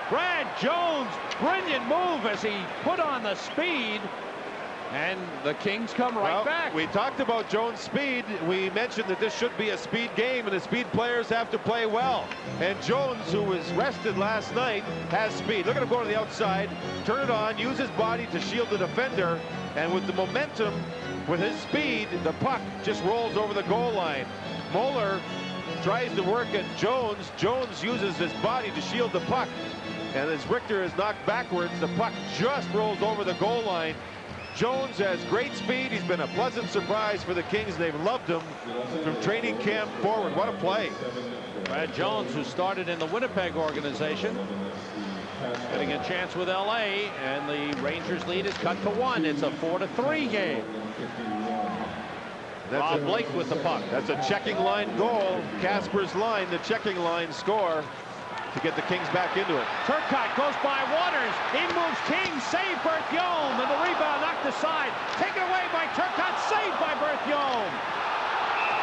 Brad Jones, brilliant move as he put on the speed. And the Kings come right back. We talked about Jones' speed. We mentioned that this should be a speed game, and the speed players have to play well. And Jones, who was rested last night, has speed. Look at him go to the outside, turn it on, use his body to shield the defender, and with the momentum, with his speed, the puck just rolls over the goal line. Moeller tries to work at Jones. Jones uses his body to shield the puck. And as Richter is knocked backwards, the puck just rolls over the goal line. Jones has great speed. He's been a pleasant surprise for the Kings. They've loved him from training camp forward. What a play. Brad Jones, who started in the Winnipeg organization, getting a chance with LA, and the Rangers lead is cut to 1. It's a 4-3 game. Rob Blake with the puck. That's a checking line goal. Casper's line, the checking line score to get the Kings back into it. Turcotte goes by Waters. In moves King. Save Berthiaume. And the rebound knocked aside. Taken away by Turcotte. Saved by Berthiaume.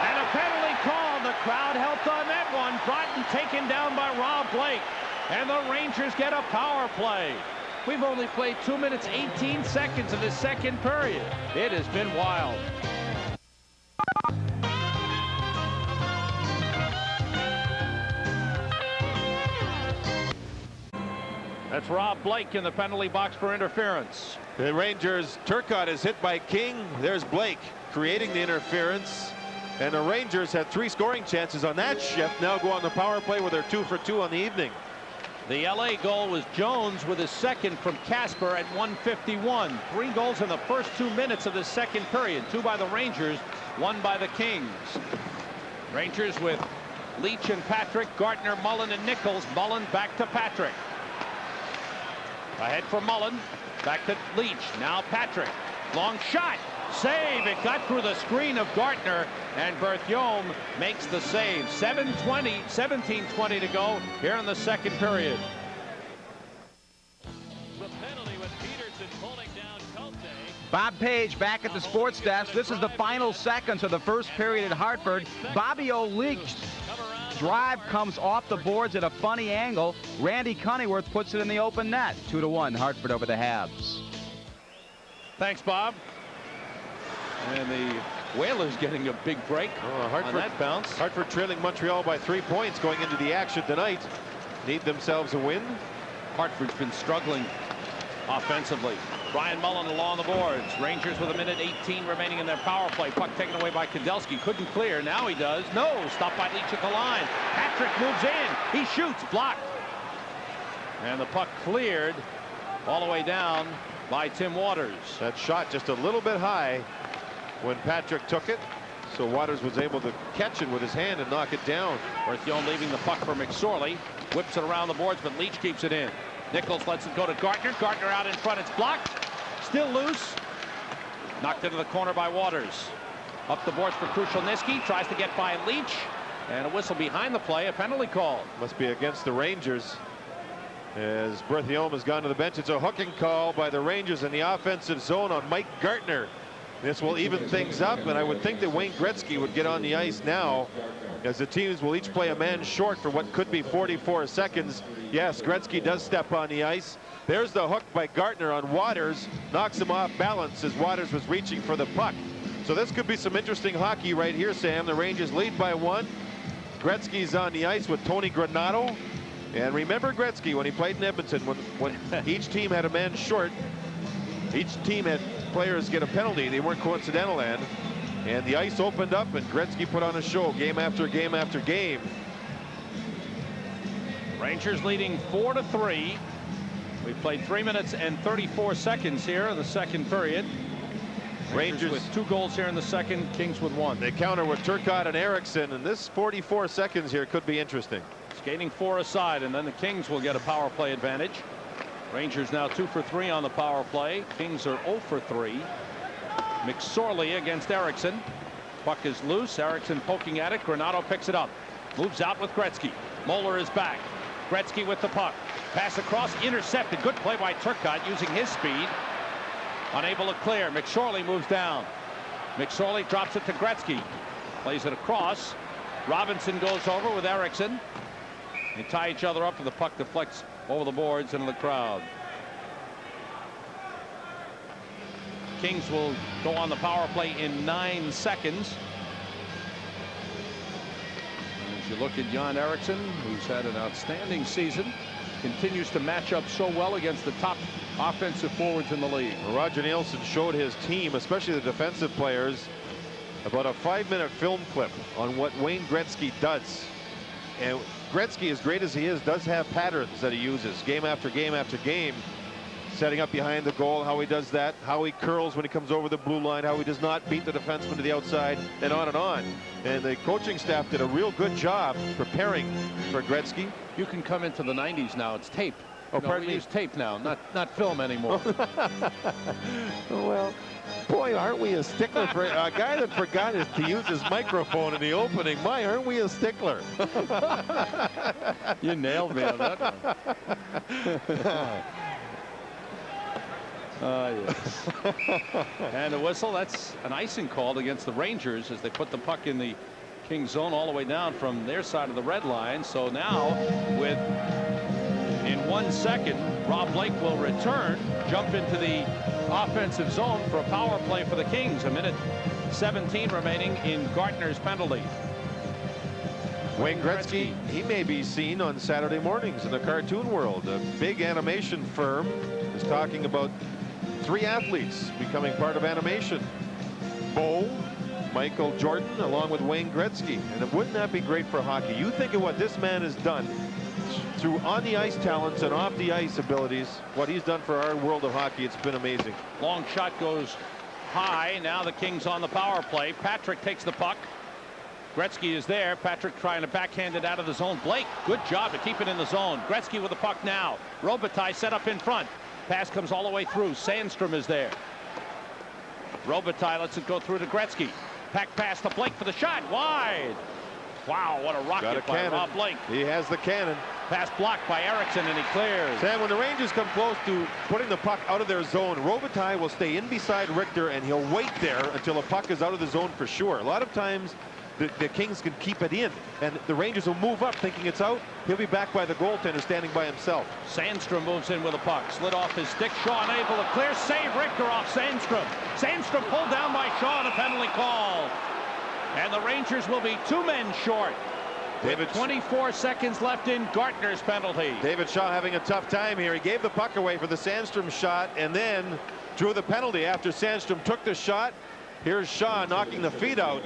And a penalty called. The crowd helped on that one. Broughton taken down by Rob Blake. And the Rangers get a power play. We've only played 2 minutes 18 seconds of the second period. It has been wild. That's Rob Blake in the penalty box for interference. The Rangers, Turcotte is hit by King. There's Blake creating the interference. And the Rangers had 3 scoring chances on that shift. Now go on the power play with their 2 for 2 on the evening. The LA goal was Jones with his second from Casper at 1:51. 3 goals in the first 2 minutes of the second period. 2 by the Rangers, 1 by the Kings. Rangers with Leetch and Patrick, Gardner, Mullen, and Nichols. Mullen back to Patrick. Ahead for Mullen. Back to Leetch. Now Patrick. Long shot. Save. It got through the screen of Gardner, and Berthiaume makes the save. 17:20 to go here in the second period. The penalty with Peterson pulling down Turcotte. Bob Page back at the sports desk. This is the final seconds of the first period at Hartford. Bobby O'Leek's drive comes off the boards at a funny angle. Randy Cunneyworth puts it in the open net. 2-1 Hartford over the Habs. Thanks, Bob. And the Whalers getting a big break on that bounce. Hartford trailing Montreal by 3 points going into the action tonight. Need themselves a win. Hartford's been struggling offensively. Brian Mullen along the boards. Rangers with 1:18 remaining in their power play. Puck taken away by Kudelski. Couldn't clear. Now he does. No. Stopped by Leetch at the line. Patrick moves in. He shoots. Blocked. And the puck cleared all the way down by Tim Waters. That shot just a little bit high when Patrick took it. So Waters was able to catch it with his hand and knock it down. Berthiaume leaving the puck for McSorley. Whips it around the boards, but Leetch keeps it in. Nichols lets it go to Gardner. Gardner out in front. It's blocked. Still loose. Knocked into the corner by Waters. Up the boards for Krushelnyski. Tries to get by Leetch. And a whistle behind the play. A penalty call. Must be against the Rangers. As Berthiaume has gone to the bench. It's a hooking call by the Rangers in the offensive zone on Mike Gardner. This will even things up, and I would think that Wayne Gretzky would get on the ice now, as the teams will each play a man short for what could be 44 seconds. Yes, Gretzky does step on the ice. There's the hook by Gardner on Waters. Knocks him off balance as Waters was reaching for the puck. So this could be some interesting hockey right here, Sam. The Rangers lead by 1. Gretzky's on the ice with Tony Granado. And remember Gretzky when he played in Edmonton, when each team had a man short. Each team had players get a penalty. They weren't coincidental, And the ice opened up, and Gretzky put on a show game after game after game. Rangers leading 4-3. We've played 3 minutes and 34 seconds here in the second period. Rangers with 2 goals here in the second, Kings with 1. They counter with Turcotte and Eriksson, and this 44 seconds here could be interesting. Skating 4 aside, and then the Kings will get a power play advantage. Rangers now 2 for 3 on the power play. Kings are 0 for 3. McSorley against Eriksson. Puck is loose. Eriksson poking at it. Granado picks it up. Moves out with Gretzky. Moeller is back. Gretzky with the puck. Pass across, intercepted. Good play by Turcotte using his speed. Unable to clear. McSorley moves down. McSorley drops it to Gretzky. Plays it across. Robinson goes over with Eriksson. They tie each other up, and the puck deflects over the boards into the crowd. Kings will go on the power play in 9 seconds. As you look at Jan Eriksson, who's had an outstanding season, continues to match up so well against the top offensive forwards in the league. Roger Nielsen showed his team, especially the defensive players, about a 5-minute film clip on what Wayne Gretzky does. And Gretzky, as great as he is, does have patterns that he uses game after game after game. Setting up behind the goal, how he does that, how he curls when he comes over the blue line, how he does not beat the defenseman to the outside, and on and on. And the coaching staff did a real good job preparing for Gretzky. You can come into the 90s now. It's tape. Oh, pardon we me? use tape now, not film anymore. Well, boy, aren't we a stickler for a guy that forgot to use his microphone in the opening. My, aren't we a stickler? You nailed me on that one. Yes. And a whistle. That's an icing called against the Rangers as they put the puck in the Kings zone all the way down from their side of the red line. So now, with in 1 second, Rob Blake will return, jump into the offensive zone for a power play for the Kings. 1:17 remaining in Gartner's penalty. Wayne Gretzky, he may be seen on Saturday mornings in the cartoon world. A big animation firm is talking about 3 athletes becoming part of animation. Bo, Michael Jordan, along with Wayne Gretzky. And wouldn't that be great for hockey? You think of what this man has done through on-the-ice talents and off-the-ice abilities, what he's done for our world of hockey. It's been amazing. Long shot goes high. Now the Kings on the power play. Patrick takes the puck. Gretzky is there. Patrick trying to backhand it out of the zone. Blake, good job to keep it in the zone. Gretzky with the puck now. Robitaille set up in front. Pass comes all the way through. Sandstrom is there. Robitaille lets it go through to Gretzky. Pack pass to Blake for the shot. Wide. Wow, what a rocket by Rob Blake. He has the cannon. Pass blocked by Eriksson, and he clears. Sam, when the Rangers come close to putting the puck out of their zone, Robitaille will stay in beside Richter, and he'll wait there until the puck is out of the zone for sure. A lot of times, the Kings can keep it in, and the Rangers will move up thinking it's out. He'll be back by the goaltender standing by himself. Sandstrom moves in with a puck. Slid off his stick. Shaw unable to clear. Save Richter off Sandstrom. Sandstrom pulled down by Shaw, and a penalty call. And the Rangers will be 2 men short. With 24 seconds left in Gartner's penalty. David Shaw having a tough time here. He gave the puck away for the Sandstrom shot and then drew the penalty after Sandstrom took the shot. Here's Shaw knocking the feet out,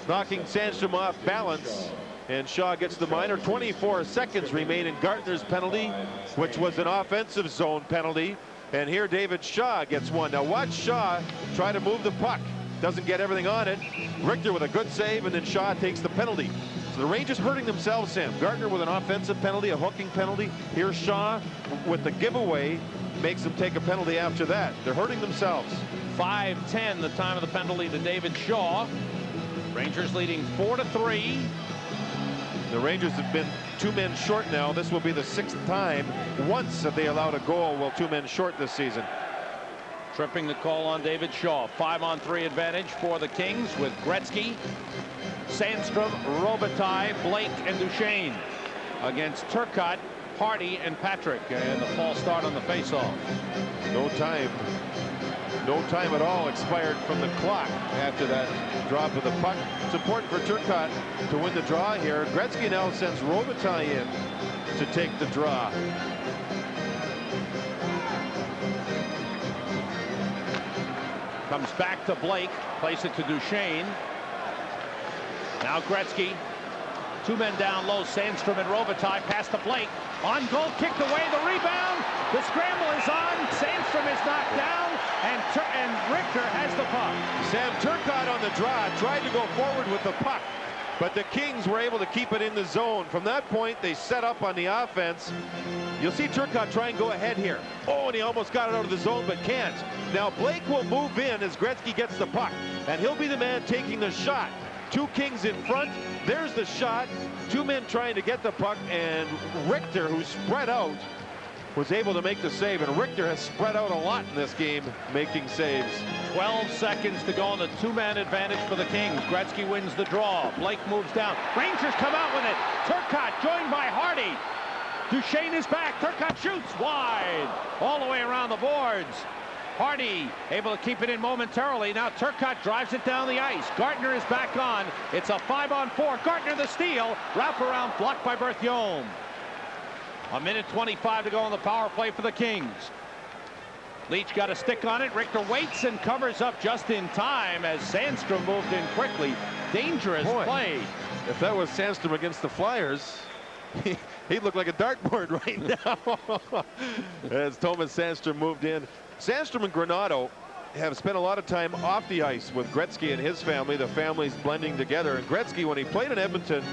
knocking Sandstrom off balance, and Shaw gets the minor. 24 seconds remain in Gartner's penalty, which was an offensive zone penalty. And here David Shaw gets one. Now watch Shaw try to move the puck. Doesn't get everything on it. Richter with a good save, and then Shaw takes the penalty. So the Rangers hurting themselves, Sam. Gartner with an offensive penalty, a hooking penalty. Here's Shaw with the giveaway, makes them take a penalty after that. They're hurting themselves. 5:10 the time of the penalty to David Shaw. Rangers leading 4-3. The Rangers have been 2 men short now. This will be the 6th time once that they allowed a goal while 2 men short this season. Tripping the call on David Shaw. 5-on-3 advantage for the Kings with Gretzky, Sandstrom, Robitaille, Blake, and Duchesne against Turcotte, Hardy, and Patrick. And the false start on the faceoff. No time at all expired from the clock after that drop of the puck. It's important for Turcotte to win the draw here. Gretzky now sends Robitaille in to take the draw. Comes back to Blake. Plays it to Duchesne. Now Gretzky. 2 men down low. Sandstrom and Robitaille. Pass to Blake. On goal. Kicked away. The rebound. The scramble is on. Sandstrom is knocked down. And Richter has the puck. Sam Turcotte on the draw. Tried to go forward with the puck. But the Kings were able to keep it in the zone. From that point, they set up on the offense. You'll see Turcotte try and go ahead here. Oh, and he almost got it out of the zone, but can't. Now Blake will move in as Gretzky gets the puck, and he'll be the man taking the shot. 2 Kings in front. There's the shot. 2 men trying to get the puck, and Richter, who's spread out, was able to make the save. And Richter has spread out a lot in this game, making saves. 12 seconds to go on the 2-man advantage for the Kings. Gretzky wins the draw. Blake moves down. Rangers come out with it. Turcotte joined by Hardy. Duchesne is back. Turcotte shoots wide. All the way around the boards. Hardy able to keep it in momentarily. Now Turcotte drives it down the ice. Gartner is back on. It's a 5-on-4. Gartner the steal. Wraparound blocked by Berthiaume. 1:25 to go on the power play for the Kings. Leetch got a stick on it. Richter waits and covers up just in time as Sandstrom moved in quickly. Dangerous play. If that was Sandstrom against the Flyers, he'd look like a dartboard right now. As Thomas Sandstrom moved in. Sandstrom and Granado have spent a lot of time off the ice with Gretzky and his family. The families blending together. And Gretzky, when he played in Edmonton,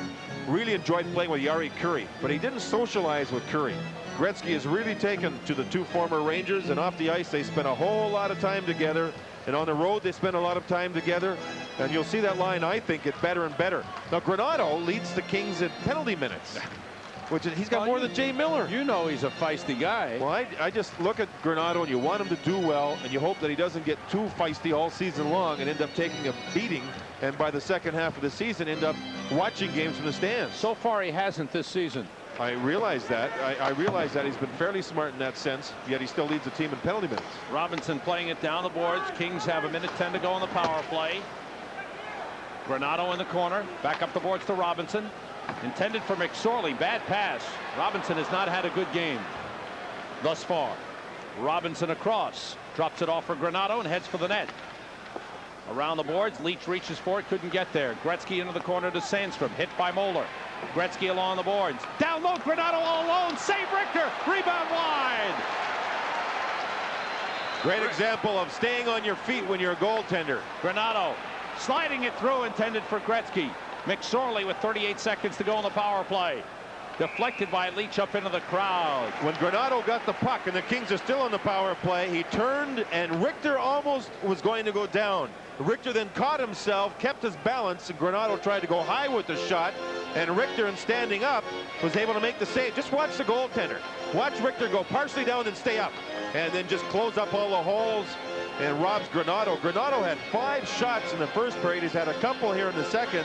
really enjoyed playing with Yari Curry, but he didn't socialize with Curry. Gretzky is really taken to the 2 former Rangers, and off the ice they spent a whole lot of time together, and on the road they spent a lot of time together, and you'll see that line, I think, get better and better. Now Granado leads the Kings in penalty minutes, which he's got more than Jay Miller. You know he's a feisty guy. Well, I just look at Granado, and you want him to do well, and you hope that he doesn't get too feisty all season long and end up taking a beating, and by the second half of the season end up watching games from the stands. So far he hasn't this season. I realize that. I realize that he's been fairly smart in that sense, yet he still leads the team in penalty minutes. Robinson playing it down the boards. Kings have 1:10 to go on the power play. Granado in the corner. Back up the boards to Robinson. Intended for McSorley. Bad pass. Robinson has not had a good game thus far. Robinson across. Drops it off for Granado and heads for the net. Around the boards. Leetch reaches for it. Couldn't get there. Gretzky into the corner to Sandstrom. Hit by Moeller. Gretzky along the boards. Down low. Granado all alone. Save Richter. Rebound wide. Great example of staying on your feet when you're a goaltender. Granado sliding it through. Intended for Gretzky. McSorley with 38 seconds to go on the power play. Deflected by Leetch up into the crowd. When Granado got the puck and the Kings are still on the power play, he turned and Richter almost was going to go down. Richter then caught himself, kept his balance, and Granado tried to go high with the shot, and Richter, in standing up, was able to make the save. Just watch the goaltender. Watch Richter go partially down and stay up, and then just close up all the holes and robs Granado. Granado had 5 shots in the first period. He's had a couple here in the second.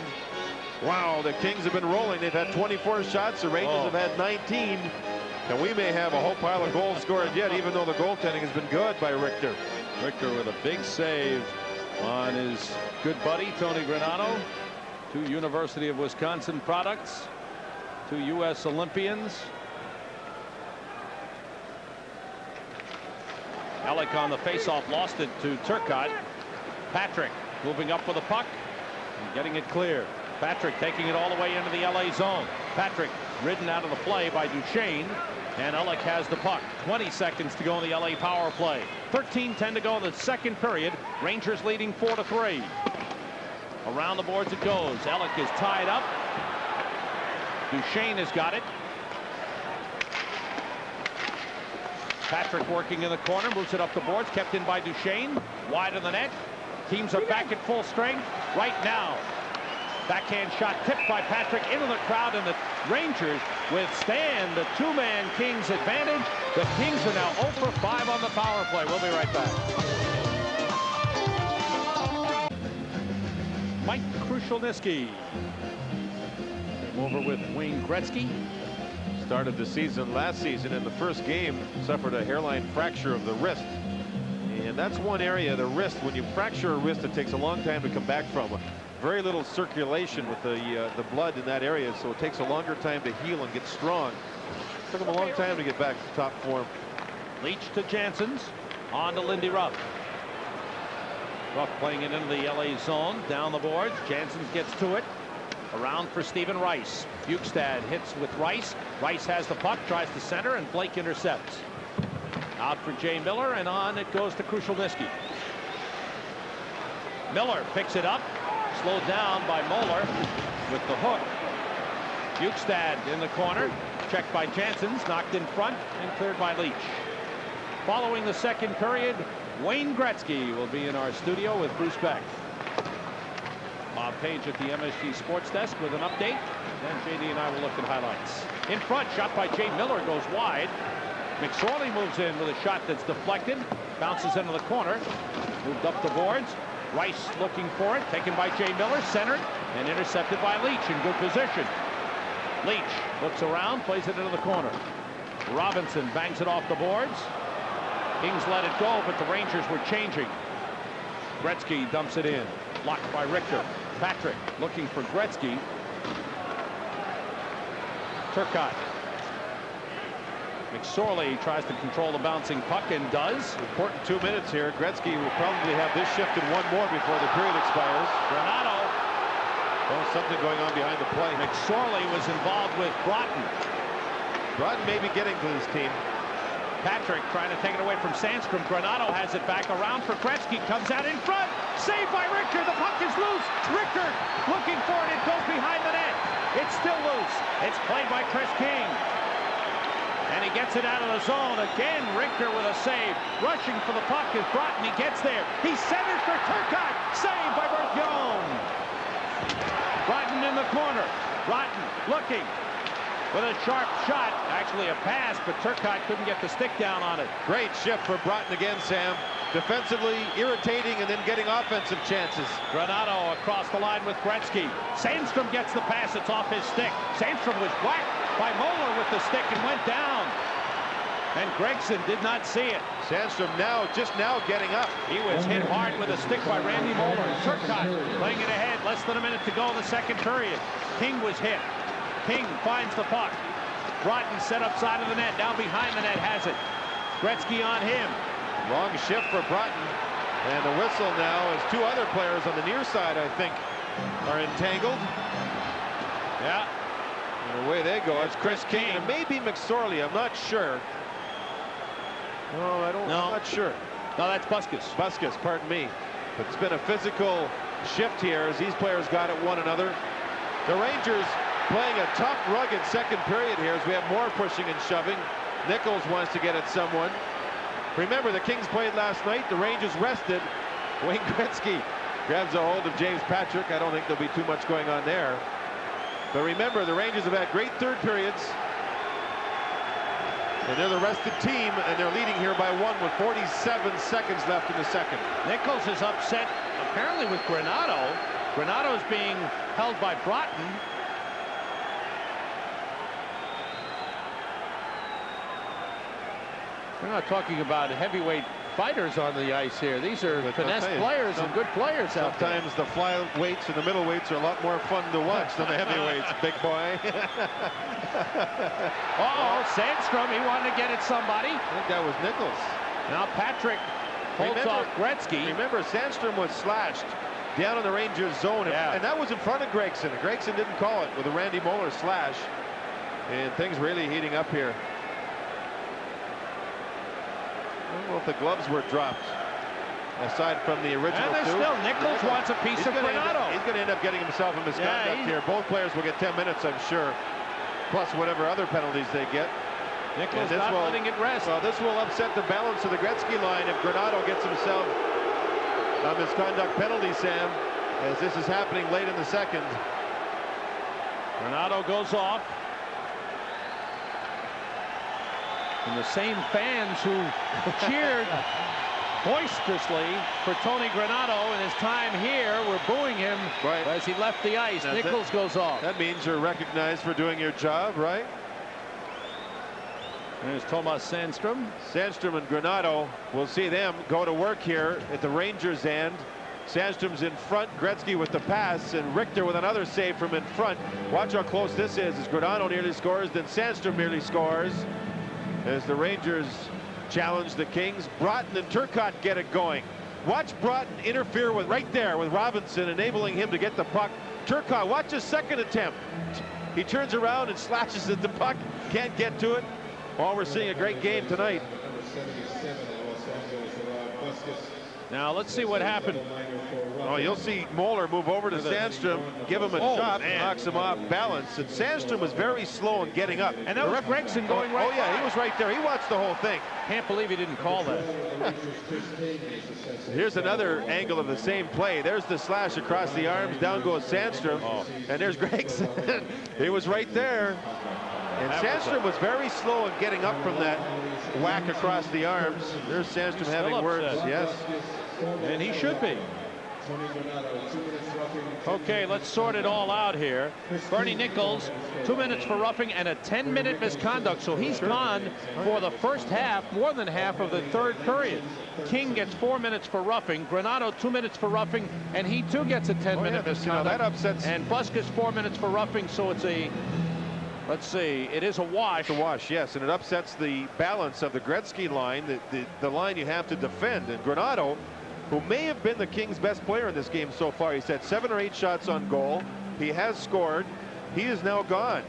Wow, the Kings have been rolling. They've had 24 shots. The Rangers have had 19. And we may have a whole pile of goals scored yet, even though the goaltending has been good by Richter. Richter with a big save on his good buddy, Tony Granado. 2 University of Wisconsin products. 2 U.S. Olympians. Alec on the faceoff lost it to Turcotte. Patrick moving up with the puck and getting it clear. Patrick taking it all the way into the LA zone. Patrick ridden out of the play by Duchesne, and Alec has the puck. 20 seconds to go in the LA power play. 13:10 to go in the second period. Rangers leading 4-3. Around the boards it goes. Alec is tied up. Duchesne has got it. Patrick working in the corner, moves it up the boards, kept in by Duchesne. Wide of the net. Teams are back at full strength right now. Backhand shot tipped by Patrick into the crowd, and the Rangers withstand the 2-man Kings advantage. The Kings are now 0 for 5 on the power play. We'll be right back. Mike Krushelnyski over with Wayne Gretzky. Started the season last season in the first game, suffered a hairline fracture of the wrist. And that's one area, the wrist. When you fracture a wrist, it takes a long time to come back from. Very little circulation with the blood in that area, so it takes a longer time to heal and get strong. It took him a long time to get back to top form. Leetch to Janssens. On to Lindy Ruff. Ruff playing it into the LA zone. Down the boards. Jansen gets to it. Around for Stephen Rice. Bukestad hits with Rice. Rice has the puck, tries to center, and Blake intercepts. Out for Jay Miller, and on it goes to Krushelnyski. Miller picks it up. Slowed down by Moeller with the hook. Bukestad in the corner. Checked by Jansen's. Knocked in front and cleared by Leetch. Following the second period, Wayne Gretzky will be in our studio with Bruce Beck. Bob Page at the MSG Sports Desk with an update. Then JD and I will look at highlights. In front, shot by Jay Miller goes wide. McSorley moves in with a shot that's deflected. Bounces into the corner. Moved up the boards. Rice looking for it. Taken by Jay Miller. Centered and intercepted by Leetch in good position. Leetch looks around, plays it into the corner. Robinson bangs it off the boards. Kings let it go, but the Rangers were changing. Gretzky dumps it in. Blocked by Richter. Patrick looking for Gretzky. Turcotte. McSorley tries to control the bouncing puck and does. Important 2 minutes here. Gretzky will probably have this shifted one more before the period expires. Granado. Oh, something going on behind the play. McSorley was involved with Broughton. Broughton may be getting to this team. Patrick trying to take it away from Sandstrom. Granado has it back around for Gretzky. Comes out in front. Saved by Richter. The puck is loose. Richter looking for it. It goes behind the net. It's still loose. It's played by Chris King. And he gets it out of the zone. Again, Richter with a save. Rushing for the puck is Broughton. He gets there. He centers for Turcotte. Saved by Berthiaume. Broughton in the corner. Broughton looking with a sharp shot. Actually a pass, but Turcotte couldn't get the stick down on it. Great shift for Broughton again, Sam. Defensively irritating and then getting offensive chances. Granado across the line with Gretzky. Sandstrom gets the pass. It's off his stick. Sandstrom was whacked by Moeller with the stick and went down. And Gregson did not see it. Sandstrom just now getting up. He was hit hard with a stick by Randy Moeller. Turcotte playing it ahead. Less than a minute to go in the second period. King was hit. King finds the puck. Broughton set up side of the net. Now behind the net has it. Gretzky on him. Long shift for Broughton. And the whistle now as two other players on the near side, I think, are entangled. Yeah. And away they go. It's Chris King. And maybe McSorley. I'm not sure. No, I'm not sure. No, that's Buskus. Buskus, pardon me. But it's been a physical shift here as these players got at one another. The Rangers playing a tough, rugged second period here as we have more pushing and shoving. Nichols wants to get at someone. Remember, the Kings played last night. The Rangers rested. Wayne Gretzky grabs a hold of James Patrick. I don't think there'll be too much going on there. But remember, the Rangers have had great third periods. And they're the rested team, and they're leading here by one with 47 seconds left in the second. Nichols is upset, apparently, with Granado. Granado's being held by Broughton. We're not talking about heavyweight fighters on the ice here. These are finesse players and good players out there. Sometimes the flyweights and the middleweights are a lot more fun to watch than the heavyweights, big boy. Uh-oh, Sandstrom, he wanted to get at somebody. I think that was Nichols. Now Patrick holds off Gretzky. Remember, Sandstrom was slashed down in the Rangers zone, and that was in front of Gregson. Gregson didn't call it with a Randy Moeller slash. And things really heating up here. I don't know if the gloves were dropped, aside from the original and two. Still, Nichols wants a piece of Granado. He's going to end up getting himself a misconduct here. Both players will get 10 minutes, I'm sure, plus whatever other penalties they get. Nichols not letting it rest. Well, this will upset the balance of the Gretzky line if Granado gets himself a misconduct penalty, Sam, as this is happening late in the second. Granado goes off. And the same fans who cheered boisterously for Tony Granado in his time here were booing him as he left the ice. Nichols goes off. That means you're recognized for doing your job, right? There's Tomas Sandstrom. Sandstrom and Granado, we'll see them go to work here at the Rangers' end. Sandstrom's in front, Gretzky with the pass, and Richter with another save from in front. Watch how close this is as Granado nearly scores, then Sandstrom nearly scores. As the Rangers challenge the Kings, Broughton and Turcotte get it going. Watch Broughton interfere with right there with Robinson, enabling him to get the puck. Turcotte, watch his second attempt. He turns around and slashes at the puck. Can't get to it. Well, we're seeing a great game tonight. Now let's see what happened. Oh, you'll see Moeller move over to Sandstrom, give him a shot, knocks him off balance. And Sandstrom was very slow in getting up. And that was Gregson going right. Oh yeah, he was right there. He watched the whole thing. Can't believe he didn't call that. Here's another angle of the same play. There's the slash across the arms. Down goes Sandstrom. And there's Gregson. He was right there. And Sandstrom was very slow in getting up from that whack across the arms. There's Sandstrom having words. Yes. And he should be. Okay, let's sort it all out here. Bernie Nichols, 2 minutes for roughing and a 10-minute misconduct. So he's gone for the first half, more than half of the third period. King gets 4 minutes for roughing. Granado 2 minutes for roughing, and he too gets a 10-minute misconduct. That upsets. And Busquets 4 minutes for roughing, so it's a, let's see, it is a wash. It's a wash, yes, and it upsets the balance of the Gretzky line, the line you have to defend. And Granado, who may have been the Kings' best player in this game so far, he's had 7 or 8 shots on goal. He has scored. He is now gone.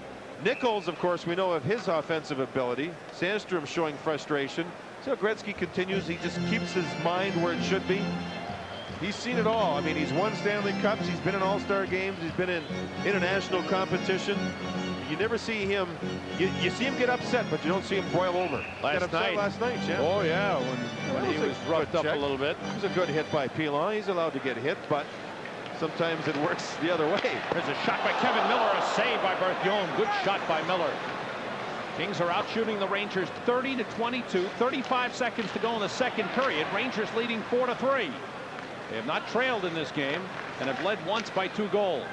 Nichols, of course, we know of his offensive ability. Sandstrom showing frustration. So Gretzky continues. He just keeps his mind where it should be. He's seen it all. I mean, he's won Stanley Cups. He's been in all-star games. He's been in international competition. You never see him. You see him get upset, but you don't see him boil over. Last night, yeah. Oh yeah, when he was roughed up a little bit. It was a good hit by Pilon. He's allowed to get hit, but sometimes it works the other way. There's a shot by Kevin Miller, a save by Berthiaume. Good shot by Miller. Kings are out shooting the Rangers 30-22. 35 seconds to go in the second period. Rangers leading 4-3. They have not trailed in this game and have led once by 2 goals.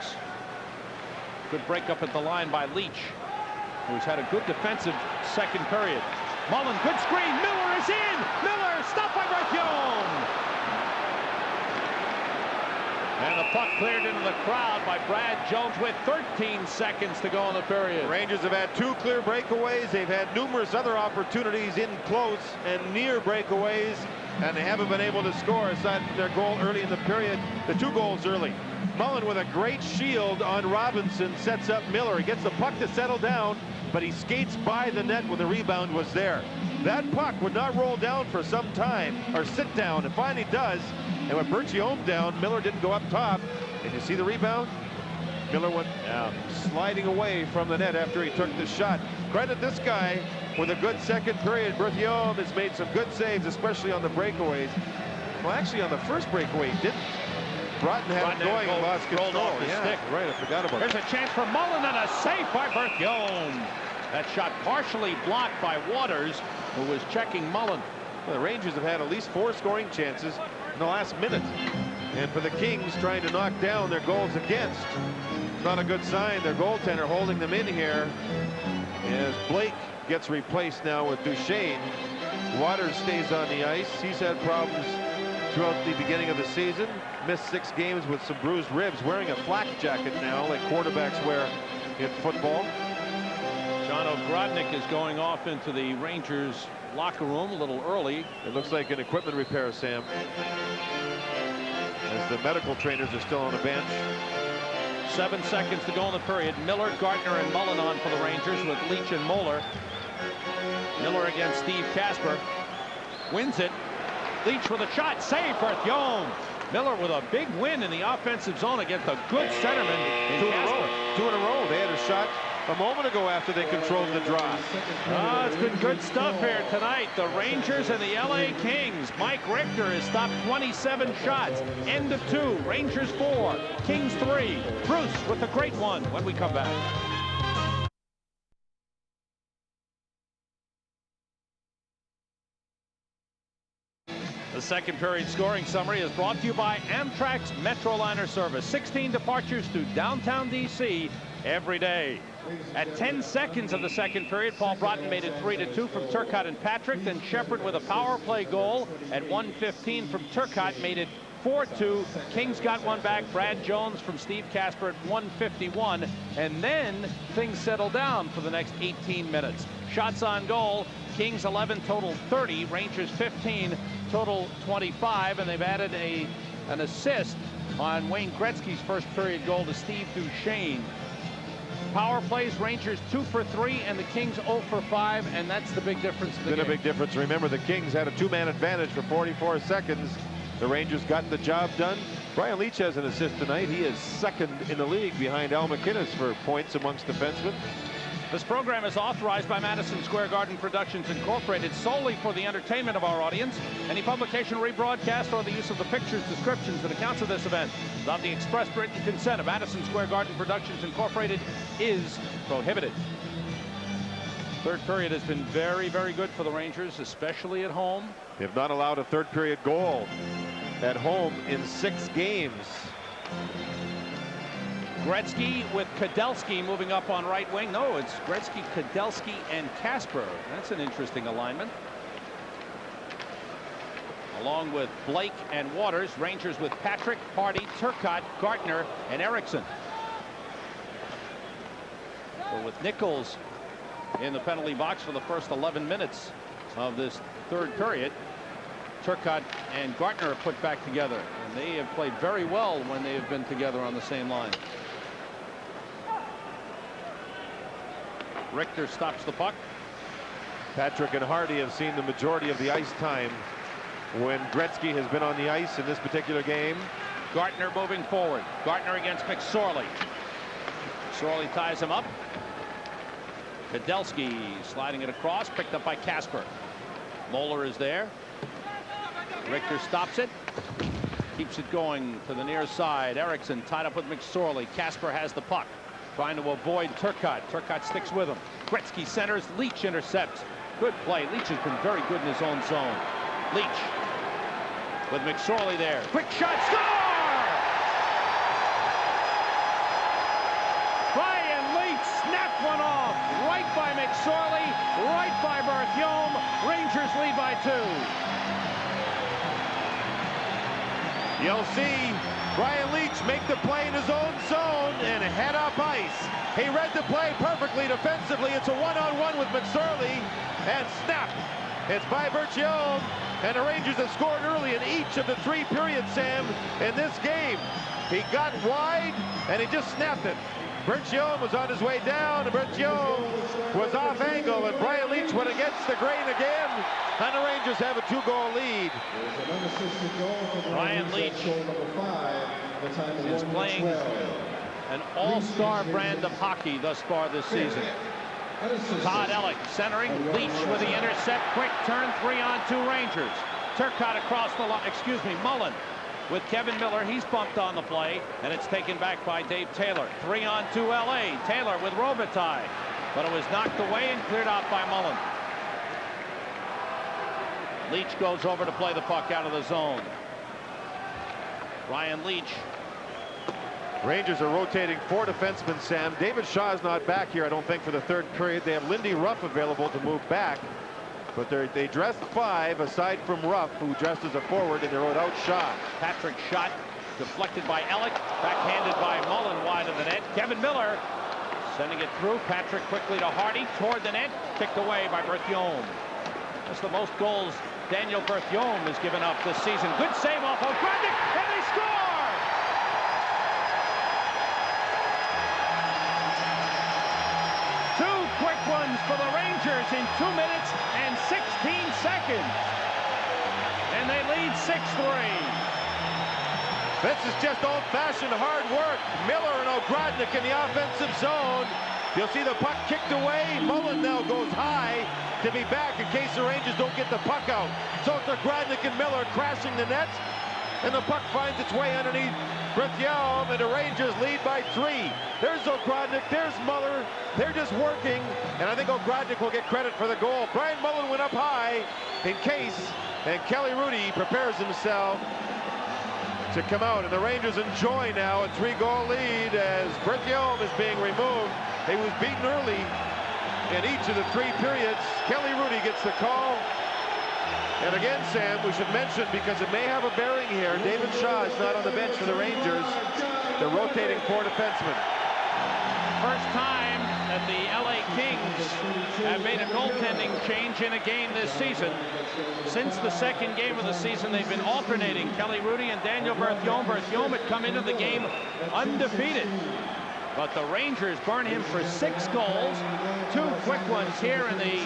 Good break up at the line by Leetch, who's had a good defensive second period. Mullen, good screen. Miller is in. Miller stopped by Berthiaume. And the puck cleared into the crowd by Brad Jones with 13 seconds to go in the period. Rangers have had 2 clear breakaways. They've had numerous other opportunities in close and near breakaways, and they haven't been able to score aside from their goal early in the period. The 2 goals early. Mullen with a great shield on Robinson sets up Miller. He gets the puck to settle down, but he skates by the net when the rebound was there. That puck would not roll down for some time, or sit down. It finally does. And with Berthiaume down, Miller didn't go up top. And you see the rebound? Miller went sliding away from the net after he took the shot. Credit this guy with a good second period. Berthiaume has made some good saves, especially on the breakaways. Well, actually, on the first breakaway, he didn't. Broughton had it going and lost control. Off his stick. Right, I forgot about it. There's a chance for Mullen and a save by Berthiaume. That shot partially blocked by Waters, who was checking Mullen. Well, the Rangers have had at least 4 scoring chances in the last minute. And for the Kings, trying to knock down their goals against. Not a good sign. Their goaltender holding them in here as Blake gets replaced now with Duchesne. Waters stays on the ice. He's had problems throughout the beginning of the season. Missed 6 games with some bruised ribs. Wearing a flak jacket now, like quarterbacks wear in football. John Ogrodnick is going off into the Rangers locker room a little early. It looks like an equipment repair, Sam, as the medical trainers are still on the bench. 7 seconds to go in the period. Miller, Gardner, and Mullen on for the Rangers with Leetch and Moeller. Miller against Steve Kasper. Wins it. Leetch with a shot. Save Berthiaume. Miller with a big win in the offensive zone against a good centerman in Kasper. 2 in a row. They had a shot a moment ago after they controlled the draw. It's been good stuff here tonight. The Rangers and the LA Kings. Mike Richter has stopped 27 shots. End of 2. Rangers 4. Kings 3. Bruce with the great one when we come back. The second period scoring summary is brought to you by Amtrak's Metroliner service. 16 departures to downtown D.C. every day. At 10 seconds of the second period, Paul Broughton made it 3-2 from Turcotte and Patrick. Then Shepard with a power play goal at 1:15 from Turcotte made it 4-2. Kings got one back. Brad Jones from Steve Kasper at 1:51. And then things settled down for the next 18 minutes. Shots on goal. Kings 11, total 30. Rangers 15, total 25. And they've added an assist on Wayne Gretzky's first period goal to Steve Duchesne. Power plays, Rangers 2 for 3 and the Kings 0 for 5, and that's the big difference in the game. A big difference. Remember, the Kings had a two-man advantage for 44 seconds. The Rangers got the job done. Brian Leetch has an assist tonight. He is second in the league behind Al McInnes for points amongst defensemen. This program is authorized by Madison Square Garden Productions Incorporated solely for the entertainment of our audience. Any publication, rebroadcast, or the use of the pictures, descriptions, and accounts of this event without the express written consent of Madison Square Garden Productions Incorporated is prohibited. Third period has been very, very good for the Rangers, especially at home. They have not allowed a third period goal at home in 6 games. Gretzky with Kudelski moving up on right wing. No, it's Gretzky, Kudelski, and Kasper. That's an interesting alignment. Along with Blake and Waters, Rangers with Patrick, Hardy, Turcotte, Gartner, and Eriksson. So with Nichols in the penalty box for the first 11 minutes of this third period, Turcotte and Gartner are put back together, and they have played very well when they have been together on the same line. Richter stops the puck. Patrick and Hardy have seen the majority of the ice time when Gretzky has been on the ice in this particular game. Gartner moving forward. Gartner against McSorley. McSorley ties him up. Kudelski sliding it across, picked up by Kasper. Moeller is there. Richter stops it. Keeps it going to the near side. Eriksson tied up with McSorley. Kasper has the puck, trying to avoid Turcotte. Turcotte sticks with him. Gretzky centers. Leetch intercepts. Good play. Leetch has been very good in his own zone. Leetch with McSorley there. Quick shot. Score! Brian Leetch snapped one off. Right by McSorley. Right by Berthiaume. Rangers lead by 2. You'll see Brian Leetch make the play in his own zone and head up ice. He read the play perfectly defensively. It's a one-on-one with McSorley, and snap. It's by Berthiaume, and the Rangers have scored early in each of the 3 periods, Sam, in this game. He got wide, and he just snapped it. Berthiaume was on his way down, and Berthiaume was off angle, and Brian Leetch went against the grain again, and the Rangers have a 2-goal lead. Brian Leetch is playing an all-star brand of hockey thus far this season. Todd Ellick centering. Leetch with the intercept. Quick turn. 3-on-2 Rangers. Turcotte across the line. Excuse me, Mullen with Kevin Miller. He's bumped on the play, and it's taken back by Dave Taylor. 3-on-2 LA. Taylor with Robitaille, but it was knocked away and cleared out by Mullen. Leetch goes over to play the puck out of the zone. Brian Leetch. Rangers are rotating 4 defensemen, Sam. David Shaw's not back here, I don't think, for the third period. They have Lindy Ruff available to move back, but they dressed 5 aside from Ruff, who dressed as a forward, and they wrote out Shaw. Patrick's shot deflected by Ellick, backhanded by Mullen wide of the net. Kevin Miller sending it through. Patrick quickly to Hardy toward the net, kicked away by Berthiaume. That's the most goals Daniel Berthiaume has given up this season. Good save off Ogrodnick, and they score! Two quick ones for the Rangers in 2 minutes and 16 seconds. And they lead 6-3. This is just old-fashioned hard work. Miller and Ogrodnick in the offensive zone. You'll see the puck kicked away. Mullen now goes high to be back in case the Rangers don't get the puck out. So it's Ogrodnick and Miller crashing the net, and the puck finds its way underneath Berthiaume, and the Rangers lead by 3. There's Ogrodnick, there's Muller. They're just working, and I think Ogrodnick will get credit for the goal. Brian Mullen went up high in case, and Kelly Rudy prepares himself to come out, and the Rangers enjoy now a 3-goal lead as Berthiaume is being removed. He was beaten early in each of the 3 periods. Kelly Rudy gets the call. And again, Sam, we should mention, because it may have a bearing here, David Shaw is not on the bench for the Rangers. They're rotating 4 defensemen. First time that that the LA Kings have made a goaltending change in a game this season. Since the second game of the season, they've been alternating Kelly Hrudey and Daniel Berthiaume. Berthiaume had come into the game undefeated, but the Rangers burn him for 6 goals, 2 quick ones here in the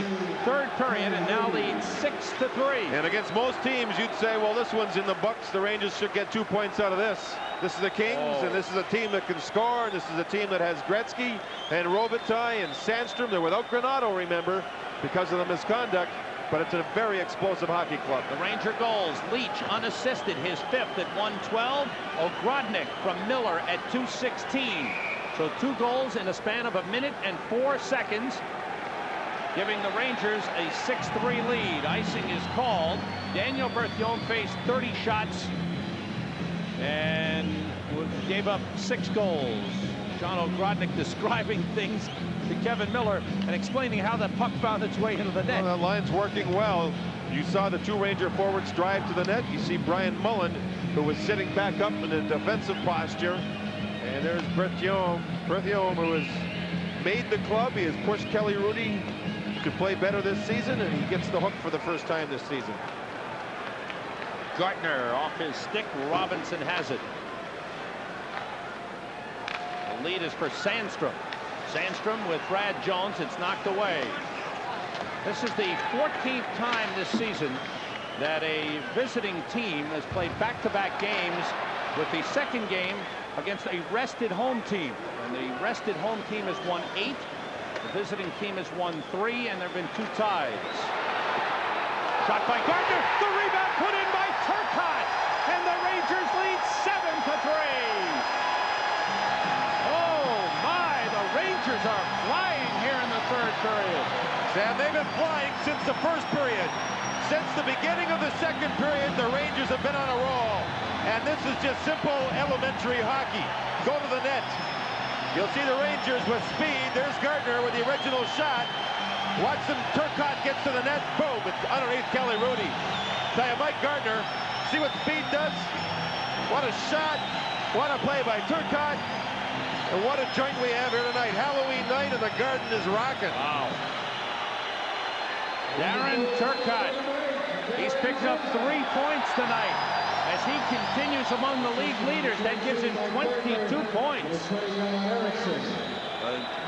third period, and now lead 6-3. And against most teams, you'd say, well, this one's in the books. The Rangers should get 2 points out of this. This is the Kings, and this is a team that can score. And this is a team that has Gretzky and Robitaille and Sandstrom. They're without Granado, remember, because of the misconduct. But it's a very explosive hockey club. The Ranger goals, Leetch unassisted, his 5th at 1:12. Ogrodnick from Miller at 2:16. So 2 goals in a span of 1 minute and 4 seconds, giving the Rangers a 6-3 lead. Icing is called. Daniel Berthiaume faced 30 shots and gave up 6 goals. John Ogrodnick describing things to Kevin Miller and explaining how the puck found its way into the net. Well, that line's working well. You saw the 2 Ranger forwards drive to the net. You see Brian Mullen, who was sitting back up in a defensive posture. And there's Berthiaume, who has made the club. He has pushed Kelly Hrudey to play better this season, and he gets the hook for the first time this season. Gartner off his stick. Robinson has it. The lead is for Sandstrom. Sandstrom with Brad Jones. It's knocked away. This is the 14th time this season that a visiting team has played back-to-back games, with the second game against a rested home team. And the rested home team has won 8. The visiting team has won 3, and there have been 2 ties. Shot by Gardner. The rebound put in by Turcotte. And the Rangers lead 7-3. Oh, my. The Rangers are flying here in the third period. Sam, they've been flying since the first period. Since the beginning of the second period, the Rangers have been on a roll. And this is just simple, elementary hockey. Go to the net. You'll see the Rangers with speed. There's Gardner with the original shot. Watson, Turcotte gets to the net. Boom. It's underneath Kelly Hrudey. Tell you, Mike Gardner, see what speed does? What a shot. What a play by Turcotte. And what a joint we have here tonight. Halloween night, and the Garden is rocking. Wow. Darren Turcotte. He's picked up 3 points tonight as he continues among the league leaders. That gives him 22 points.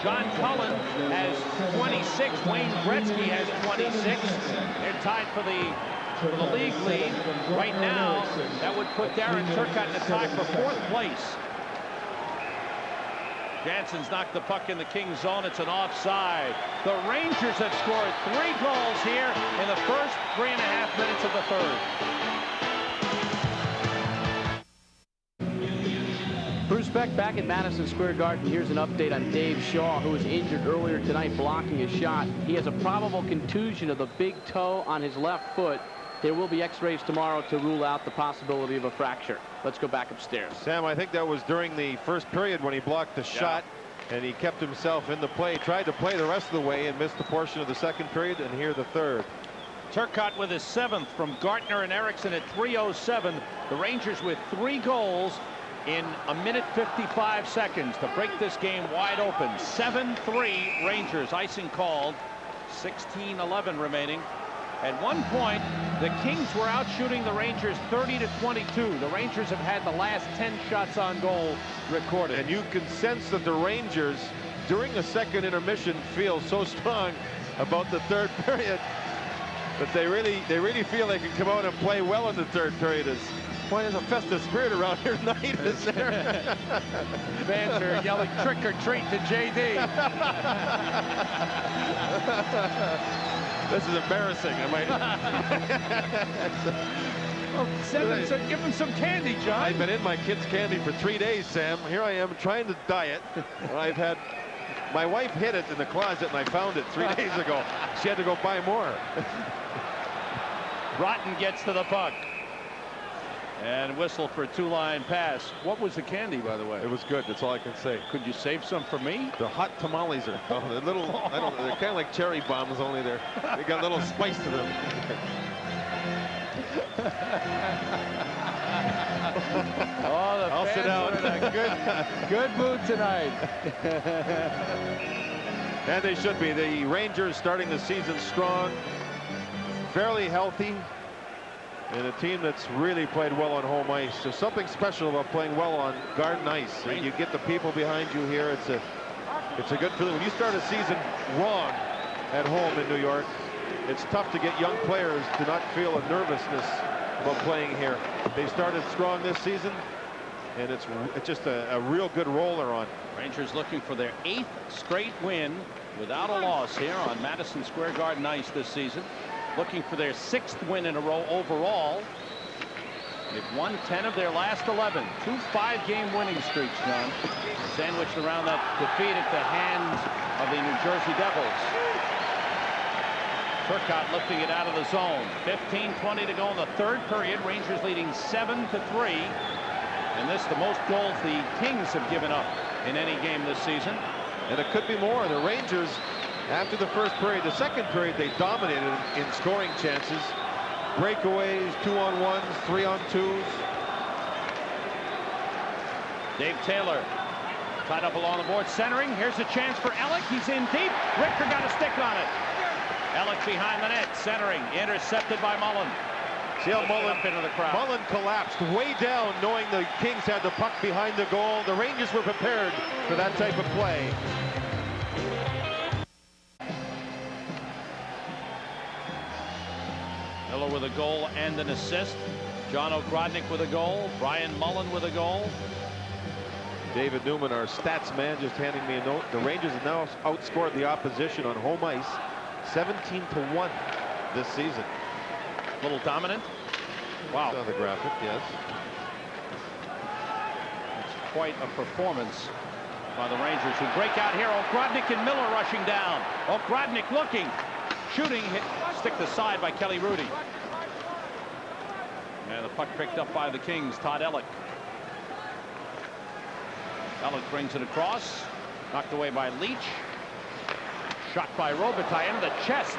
John Cullen has 26. Wayne Gretzky has 26. They're tied for the league lead. Right now, that would put Darren Turcotte in the tie for 4th place. Jansen's knocked the puck in the Kings zone. It's an offside. The Rangers have scored 3 goals here in the first 3.5 minutes of the third. Bruce Beck back at Madison Square Garden. Here's an update on Dave Shaw, who was injured earlier tonight blocking a shot. He has a probable contusion of the big toe on his left foot. There will be x-rays tomorrow to rule out the possibility of a fracture. Let's go back upstairs. Sam, I think that was during the first period when he blocked the shot, and he kept himself in the play. Tried to play the rest of the way and missed a portion of the second period, and here the third. Turcotte with his 7th from Gartner and Erickson at 3:07. The Rangers with 3 goals in 1 minute 55 seconds to break this game wide open. 7-3 Rangers. Icing called. 16:11 remaining. At one point, the Kings were out shooting the Rangers 30-22. The Rangers have had the last 10 shots on goal recorded. And you can sense that the Rangers, during the second intermission, feel so strong about the third period that they really feel they can come out and play well in the third period. Boy, there's a festive spirit around here tonight, is there? Fans are yelling trick or treat to JD. This is embarrassing. I might. Well, give them some candy, John. I've been in my kids' candy for 3 days, Sam. Here I am trying to diet. I've had. My wife hid it in the closet, and I found it 3 days ago. She had to go buy more. Broughton gets to the puck. And whistle for a 2-line pass. What was the candy, by the way? It was good. That's all I can say. Could you save some for me? The hot tamales are they're little. I don't. They're kind of like cherry bombs, only they got a little spice to them. Oh, the I'll sit fans down. are in a good mood tonight. And they should be. The Rangers starting the season strong, fairly healthy, and a team that's really played well on home ice. There's something special about playing well on garden ice. You get the people behind you here. It's a good feeling. When you start a season wrong at home in New York, it's tough to get young players to not feel a nervousness about playing here. They started strong this season, and it's just a real good roll they're on. Rangers looking for their 8th straight win without a loss here on Madison Square Garden ice this season. Looking for their 6th win in a row overall. They've won 10 of their last 11. 2 5-game winning streaks, John. Sandwiched around that defeat at the hands of the New Jersey Devils. Turcotte lifting it out of the zone. 15:20 to go in the 3rd period. Rangers leading 7-3. And this the most goals the Kings have given up in any game this season. And it could be more. The Rangers, after the 1st period, the 2nd period, they dominated in scoring chances. Breakaways, 2-on-1s, 3-on-2s. Dave Taylor tied up along the board, centering. Here's a chance for Ellick. He's in deep. Richter got a stick on it. Ellick behind the net, centering, intercepted by Mullen. See how Mullen, up into the crowd. Mullen collapsed way down, knowing the Kings had the puck behind the goal. The Rangers were prepared for that type of play. Miller with a goal and an assist. John Ogrodnick with a goal. Brian Mullen with a goal. David Newman, our stats man, just handing me a note. The Rangers have now outscored the opposition on home ice 17-1 this season. A little dominant. Wow. Saw the graphic, yes. It's quite a performance by the Rangers, who break out here. Ogrodnick and Miller rushing down. Ogrodnick looking, shooting, hit, stick to side by Kelly Rudy. And the puck picked up by the Kings, Todd Ellick. Ellick brings it across, knocked away by Leetch. Shot by Robitaille into the chest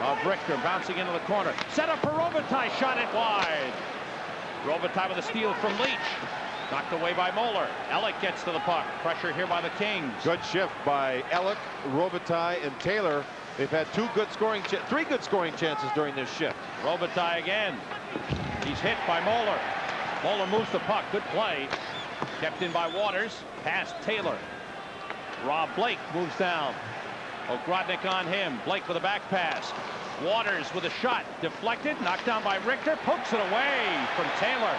of Richter, bouncing into the corner. Set up for Robitaille, shot it wide. Robitaille with a steal from Leetch. Knocked away by Moeller. Ellick gets to the puck. Pressure here by the Kings. Good shift by Ellick, Robitaille, and Taylor. They've had 3 good scoring chances during this shift. Robitaille again. He's hit by Moeller. Moeller moves the puck. Good play. Kept in by Waters. Past Taylor. Rob Blake moves down. Ogrodnick on him. Blake with a back pass. Waters with a shot. Deflected. Knocked down by Richter. Pokes it away from Taylor.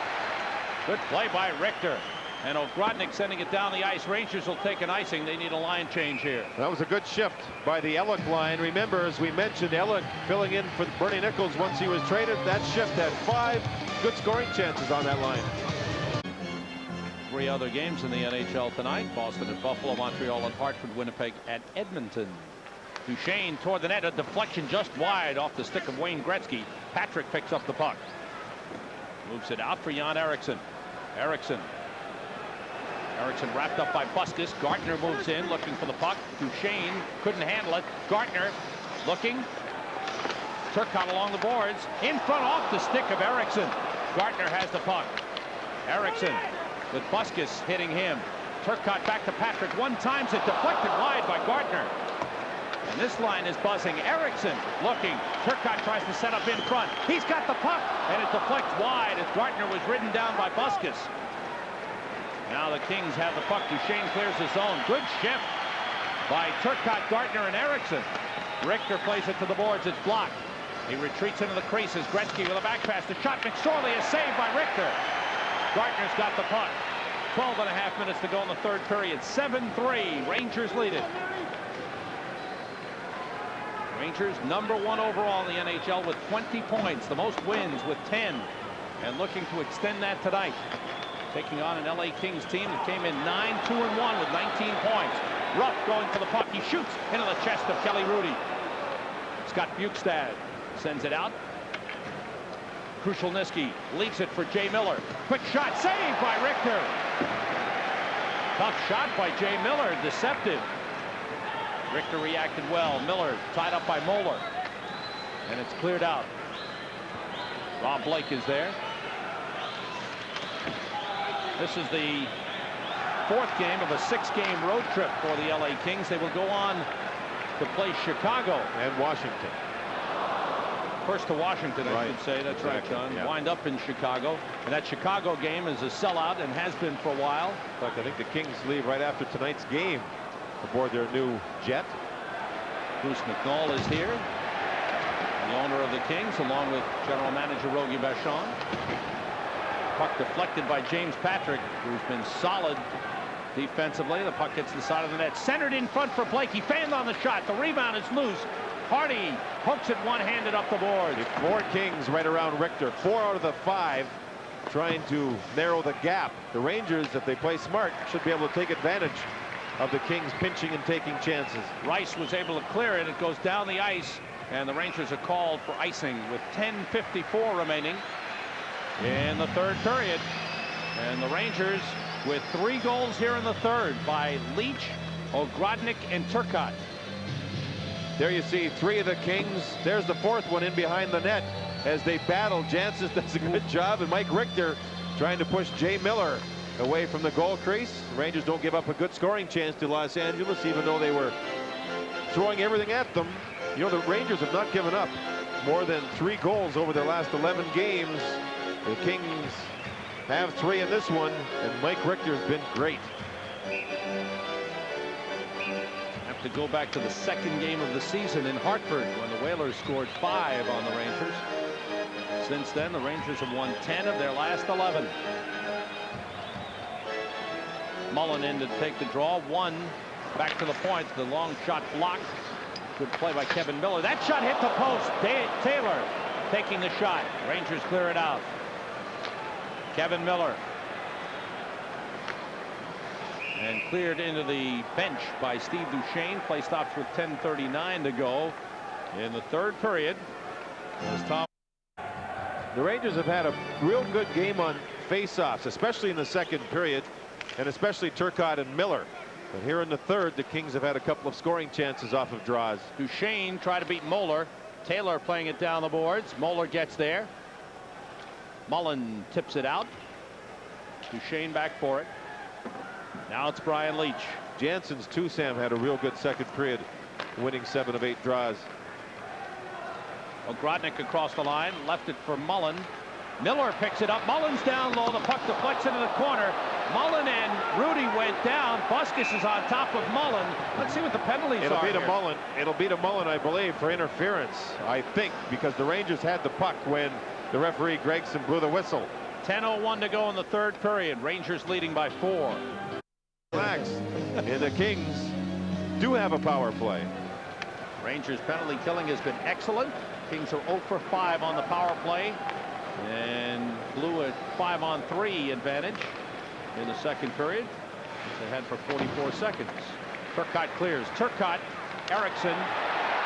Good play by Richter. And Ogrodnick sending it down the ice. Rangers will take an icing. They need a line change here. That was a good shift by the Ellick line. Remember, as we mentioned, Ellick filling in for Bernie Nichols once he was traded. That shift had 5 good scoring chances on that line. 3 other games in the NHL tonight. Boston at Buffalo, Montreal at Hartford, Winnipeg at Edmonton. Duchesne toward the net, a deflection just wide off the stick of Wayne Gretzky. Patrick picks up the puck. Moves it out for Jan Eriksson. Eriksson wrapped up by Buskus. Gartner moves in, looking for the puck. Duchesne couldn't handle it. Gartner looking. Turcotte along the boards. In front off the stick of Eriksson. Gartner has the puck. Eriksson with Buskus hitting him. Turcotte back to Patrick. One times it deflected wide by Gartner. And this line is buzzing. Eriksson looking. Turcotte tries to set up in front. He's got the puck, and it deflects wide as Gartner was ridden down by Buskus. Now the Kings have the puck. Duchesne clears the zone. Good shift by Turcotte, Gartner, and Eriksson. Richter plays it to the boards. It's blocked. He retreats into the creases. Gretzky with a back pass. The shot McSorley is saved by Richter. Gartner's got the puck. 12.5 minutes to go in the 3rd period. 7-3. Rangers lead it. Rangers #1 overall in the NHL with 20 points. The most wins with 10. And looking to extend that tonight. Taking on an LA Kings team that came in 9-2-1 with 19 points. Ruff going for the puck. He shoots into the chest of Kelly Rudy. Scott Bukestad sends it out. Krushelnyski leaks it for Jay Miller. Quick shot saved by Richter. Tough shot by Jay Miller. Deceptive. Richter reacted well. Miller tied up by Moeller. And it's cleared out. Rob Blake is there. This is the 4th game of a 6-game road trip for the LA Kings. They will go on to play Chicago. And Washington. First to Washington, I Right. should say. That's Exactly, right, John. yeah. Wind up in Chicago. And that Chicago game is a sellout and has been for a while. In fact, I think the Kings leave right after tonight's game aboard their new jet. Bruce McNall is here, the owner of the Kings, along with general manager Rogie Vachon. Puck deflected by James Patrick, who's been solid defensively. The puck hits the side of the net. Centered in front for Blake. He fanned on the shot. The rebound is loose. Hardy hooks it one-handed up the boards. The 4 Kings right around Richter. 4 out of the 5 trying to narrow the gap. The Rangers, if they play smart, should be able to take advantage of the Kings pinching and taking chances. Rice was able to clear it. It goes down the ice, and the Rangers are called for icing with 10:54 remaining in the third period. And the Rangers with 3 goals here in the third by Leetch, Ogrodnick, and Turcotte. There you see 3 of the Kings. There's the 4th one in behind the net as they battle. Jansen does a good job, and Mike Richter trying to push Jay Miller away from the goal crease. The Rangers don't give up a good scoring chance to Los Angeles, even though they were throwing everything at them. You know, the Rangers have not given up more than 3 goals over their last 11 games. The Kings have 3 in this one, and Mike Richter's been great. Have to go back to the second game of the season in Hartford when the Whalers scored 5 on the Rangers. Since then, the Rangers have won 10 of their last 11. Mullen in to take the draw. 1 back to the point. The long shot blocked. Good play by Kevin Miller. That shot hit the post. Taylor taking the shot. Rangers clear it out. Kevin Miller. And cleared into the bench by Steve Duchesne. Play stops with 10:39 to go in the third period. As Tom. The Rangers have had a real good game on face-offs, especially in the second period, and especially Turcotte and Miller. But here in the third, the Kings have had a couple of scoring chances off of draws. Duchesne tried to beat Moeller. Taylor playing it down the boards. Moeller gets there. Mullen tips it out. Duchesne back for it. Now it's Brian Leetch. Jansen's too, Sam, had a real good second period, winning 7 of 8 draws. Ogrodnick across the line, left it for Mullen. Miller picks it up. Mullen's down low. The puck deflects into the corner. Mullen and Rudy went down. Buskus is on top of Mullen. Let's see what the penalties It'll are be to here. Mullen. It'll be to Mullen, I believe, for interference, I think, because the Rangers had the puck when the referee Gregson blew the whistle. 10:01 to go in the third period. Rangers leading by 4. Relax. And the Kings do have a power play. Rangers penalty killing has been excellent. Kings are 0 for 5 on the power play and blew a 5-on-3 advantage in the second period. They had for 44 seconds. Turcotte clears. Turcotte, Erickson,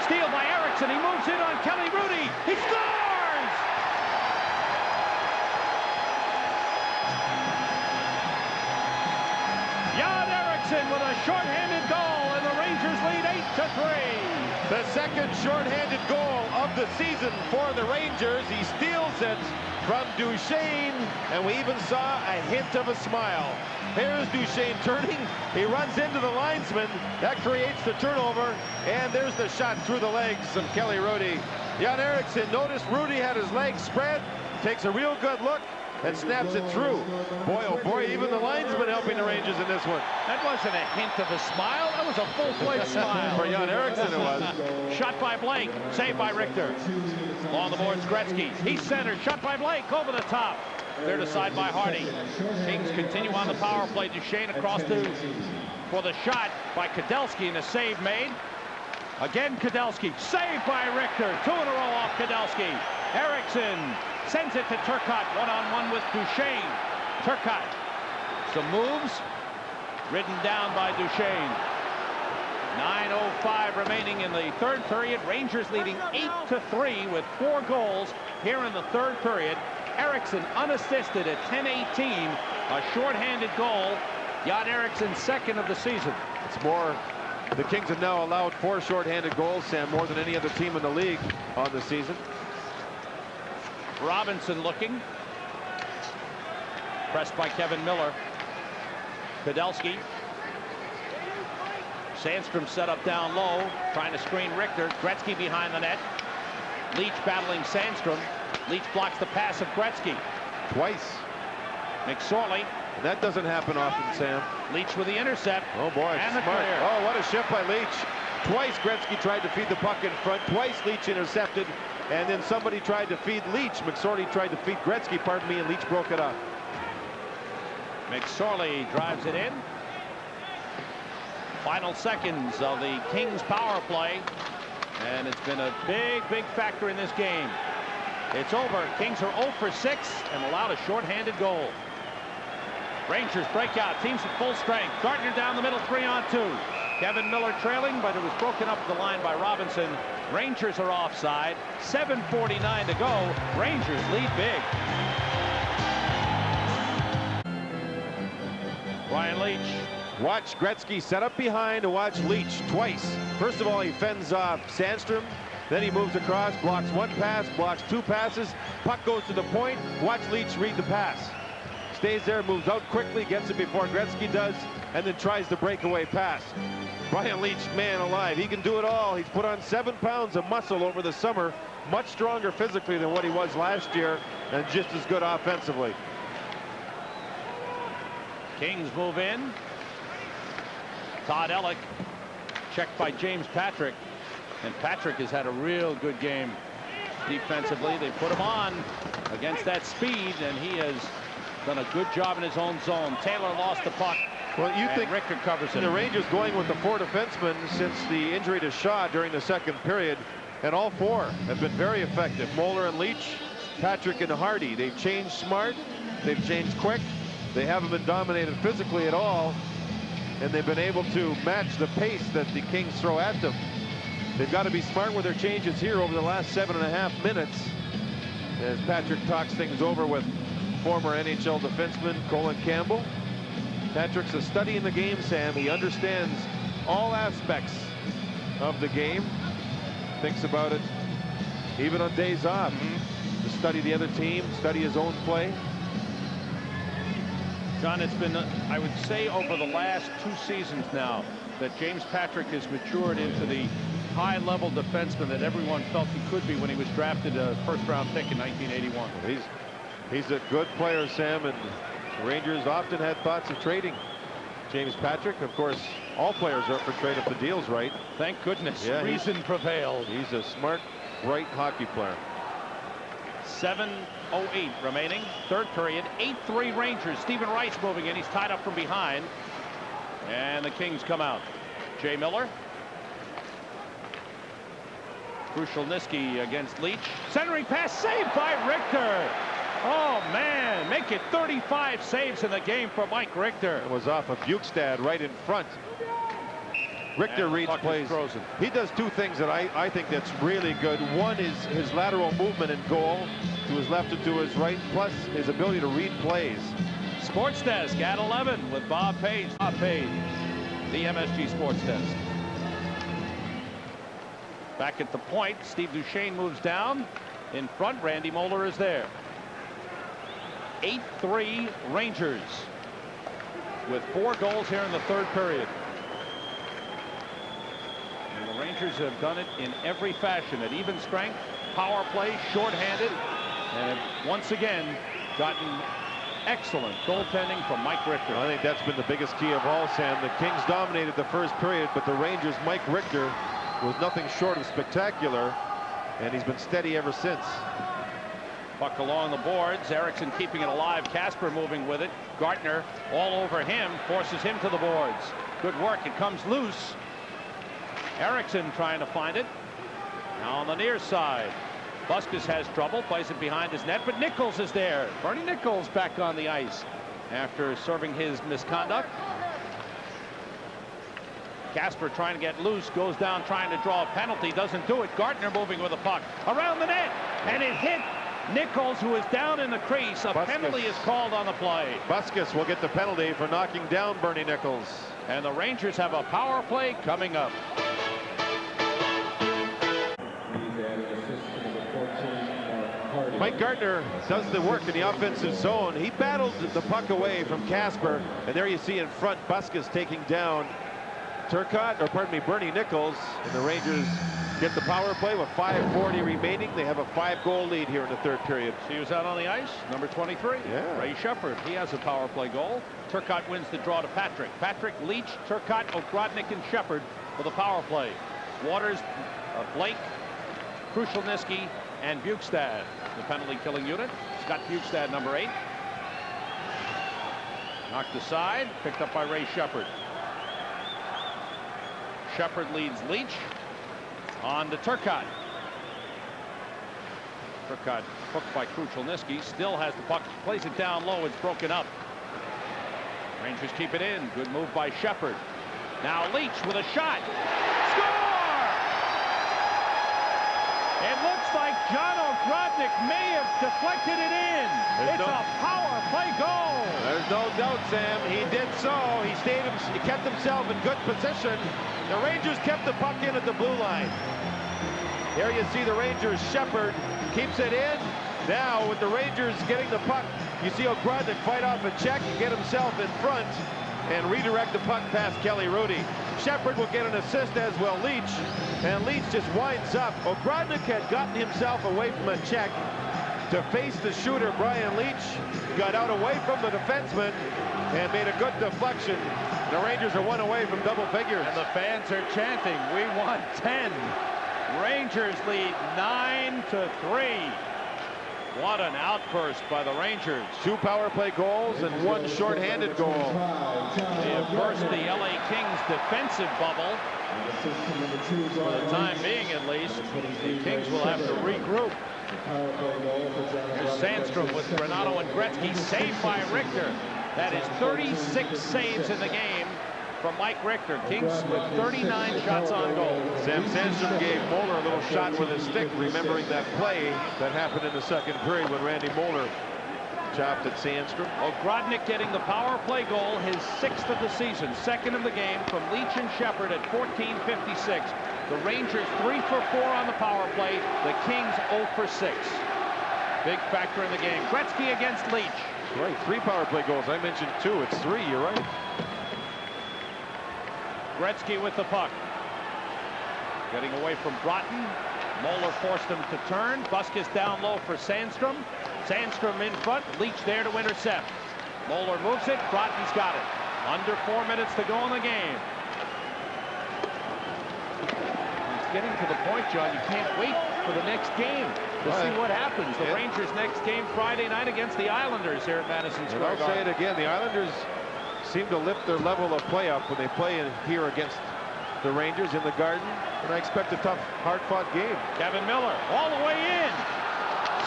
steal by Erickson. He moves in on Kelly Rudy. He scores! Jan Erickson with a shorthanded goal, and the Rangers lead 8-3. The second shorthanded goal of the season for the Rangers. He steals it from Duchesne, and we even saw a hint of a smile. Here's Duchesne turning. He runs into the linesman. That creates the turnover, and there's the shot through the legs of Kelly Rudy. Jan Erickson noticed Rudy had his legs spread, takes a real good look, and snaps it through. Boy, oh boy, even the linesman helping the Rangers in this one. That wasn't a hint of a smile. That was a full-fledged smile. For Jan Erickson, it was. Shot by Blake. Saved by Richter. Along the boards, Gretzky. He's centered. Shot by Blake. Over the top. Cleared aside by Hardy. Kings continue on the power play. Duchesne across for the shot by Kudelski, and a save made. Again, Kudelski. Saved by Richter. 2 in a row off Kudelski. Erickson sends it to Turcotte. 1-on-1 with Duchesne. Turcotte. Some moves. Ridden down by Duchesne. 9:05 remaining in the third period. Rangers leading 8-3 with 4 goals here in the third period. Erickson unassisted at 10:18. A shorthanded goal. Jan Ericsson's second of the season. It's more. The Kings have now allowed 4 shorthanded goals, Sam, more than any other team in the league on the season. Robinson looking. Pressed by Kevin Miller. Kudelski. Sandstrom set up down low, trying to screen Richter. Gretzky behind the net. Leetch battling Sandstrom. Leetch blocks the pass of Gretzky. Twice. McSorley. And that doesn't happen often, Sam. Leetch with the intercept. Oh boy, and the smart. clear. Oh, what a shift by Leetch. Twice Gretzky tried to feed the puck in front. Twice Leetch intercepted. And then somebody tried to feed Leetch. McSorley tried to feed Gretzky, pardon me, and Leetch broke it up. McSorley drives it in. Final seconds of the Kings power play. And it's been a big factor in this game. It's over. Kings are 0 for 6 and allowed a shorthanded goal. Rangers break out. Teams at full strength. Gardner down the middle, 3-on-2. Kevin Miller trailing, but it was broken up the line by Robinson. Rangers are offside. 7:49 to go. Rangers lead big. Brian Leetch. Watch Gretzky set up behind to watch Leetch twice. First of all, he fends off Sandstrom. Then he moves across, blocks one pass, blocks two passes. Puck goes to the point. Watch Leetch read the pass. Stays there, moves out quickly, gets it before Gretzky does, and then tries the breakaway pass. Brian Leetch, man alive, he can do it all. He's put on 7 pounds of muscle over the summer, much stronger physically than what he was last year, and just as good offensively. Kings move in. Todd Ellick checked by James Patrick, and Patrick has had a real good game defensively. They put him on against that speed, and he has done a good job in his own zone. Taylor lost the puck. Well, you think Richter covers it. The Rangers going with the 4 defensemen since the injury to Shaw during the second period, and all 4 have been very effective. Moeller and Leetch, Patrick and Hardy. They've changed smart. They've changed quick. They haven't been dominated physically at all, and they've been able to match the pace that the Kings throw at them. They've got to be smart with their changes here over the last 7.5 minutes as Patrick talks things over with former NHL defenseman Colin Campbell. Patrick's a study in the game, Sam. He understands all aspects of the game. Thinks about it even on days off. To study the other team, study his own play. John, it's been, I would say, over the last 2 seasons now that James Patrick has matured into the high-level defenseman that everyone felt he could be when he was drafted a first-round pick in 1981. He's a good player, Sam, and the Rangers often had thoughts of trading James Patrick. Of course, all players are up for trade if the deal's right. Thank goodness. Yeah, reason prevailed. He's a smart, bright hockey player. 7:08 remaining. Third period. 8-3 Rangers. Stephen Rice moving in. He's tied up from behind. And the Kings come out. Jay Miller. Krushelnyski against Leetch. Centering pass saved by Richter. Oh, man. Make it 35 saves in the game for Mike Richter. It was off of Bukestad right in front. Richter reads plays. He does 2 things that I think that's really good. One is his lateral movement in goal to his left and to his right, plus his ability to read plays. Sports Desk at 11 with Bob Page. Bob Page, the MSG Sports Desk. Back at the point, Steve Duchesne moves down. In front, Randy Moeller is there. 8-3 Rangers with 4 goals here in the third period. And the Rangers have done it in every fashion, at even strength, power play, shorthanded, and have once again gotten excellent goaltending from Mike Richter. I think that's been the biggest key of all, Sam. The Kings dominated the first period, but the Rangers' Mike Richter was nothing short of spectacular, and he's been steady ever since. Puck along the boards. Eriksson keeping it alive. Casper moving with it. Gardner all over him, forces him to the boards. Good work. It comes loose. Eriksson trying to find it. Now on the near side. Buskus has trouble, plays it behind his net, but Nichols is there. Bernie Nichols back on the ice after serving his misconduct. Casper trying to get loose, goes down trying to draw a penalty, doesn't do it. Gardner moving with the puck around the net, and it hit Nichols, who is down in the crease. A penalty is called on the play. Buskus will get the penalty for knocking down Bernie Nichols. And the Rangers have a power play coming up. Mike Gardner does the work in the offensive zone. He battled the puck away from Casper, and there you see in front Buskus taking down Turcotte, or pardon me, Bernie Nichols, and the Rangers get the power play with 5:40 remaining. They have a 5-goal lead here in the third period. See who's out on the ice? Number 23, Yeah. Ray Shepard. He has a power play goal. Turcotte wins the draw to Patrick. Patrick, Leetch, Turcotte, Ogrodnick, and Shepard for the power play. Waters, Blake, Krushelnyski, and Bukestad, the penalty killing unit. Scott Bukestad, number 8. Knocked aside, picked up by Ray Shepard. Shepard leads Leetch. On to Turcotte. Turcotte hooked by Krushelnyski. Still has the puck. Plays it down low. It's broken up. Rangers keep it in. Good move by Shepard. Now Leetch with a shot. Score! It looks like John Ogrodnick may have deflected it in. It's a power play goal. There's no doubt, Sam. He did so. He kept himself in good position. The Rangers kept the puck in at the blue line. Here you see the Rangers. Shepard keeps it in. Now with the Rangers getting the puck, you see Ogrodnick fight off a check and get himself in front and redirect the puck past Kelly Rudy. Shepard will get an assist, as well Leetch, and Leetch just winds up. Ogrodnick had gotten himself away from a check to face the shooter Brian Leetch, got out away from the defenseman and made a good deflection. The Rangers are one away from double figures. And the fans are chanting, we want 10. Rangers lead 9-3. What an outburst by the Rangers. 2 power play goals and 1 shorthanded goal. They have burst the LA Kings defensive bubble. For the time being, at least, the Kings will have to regroup. Here's Sandstrom with Granado and Gretzky, saved by Richter. That is 36 saves in the game from Mike Richter. Kings with 39 shots on goal. Sam Sandstrom gave Moeller a little shot with his stick, remembering that play that happened in the second period when Randy Moeller chopped at Sandstrom. Ogrodnick getting the power play goal, his 6th of the season, 2nd of the game from Leetch and Shepard at 14:56. The Rangers 3 for 4 on the power play. The Kings 0 for 6. Big factor in the game. Gretzky against Leetch. Right, 3 power play goals. I mentioned 2. It's 3. You're right. Gretzky with the puck. Getting away from Broughton. Moeller forced him to turn. Buskis down low for Sandstrom. Sandstrom in front. Leetch there to intercept. Moeller moves it. Broughton's got it. Under 4 minutes to go in the game. It's getting to the point, John, you can't wait for the next game to see what happens. The Rangers' next game Friday night against the Islanders here at Madison Square Garden. I'll say it again. The Islanders seem to lift their level of play up when they play in here against the Rangers in the Garden, and I expect a tough, hard-fought game. Kevin Miller all the way in.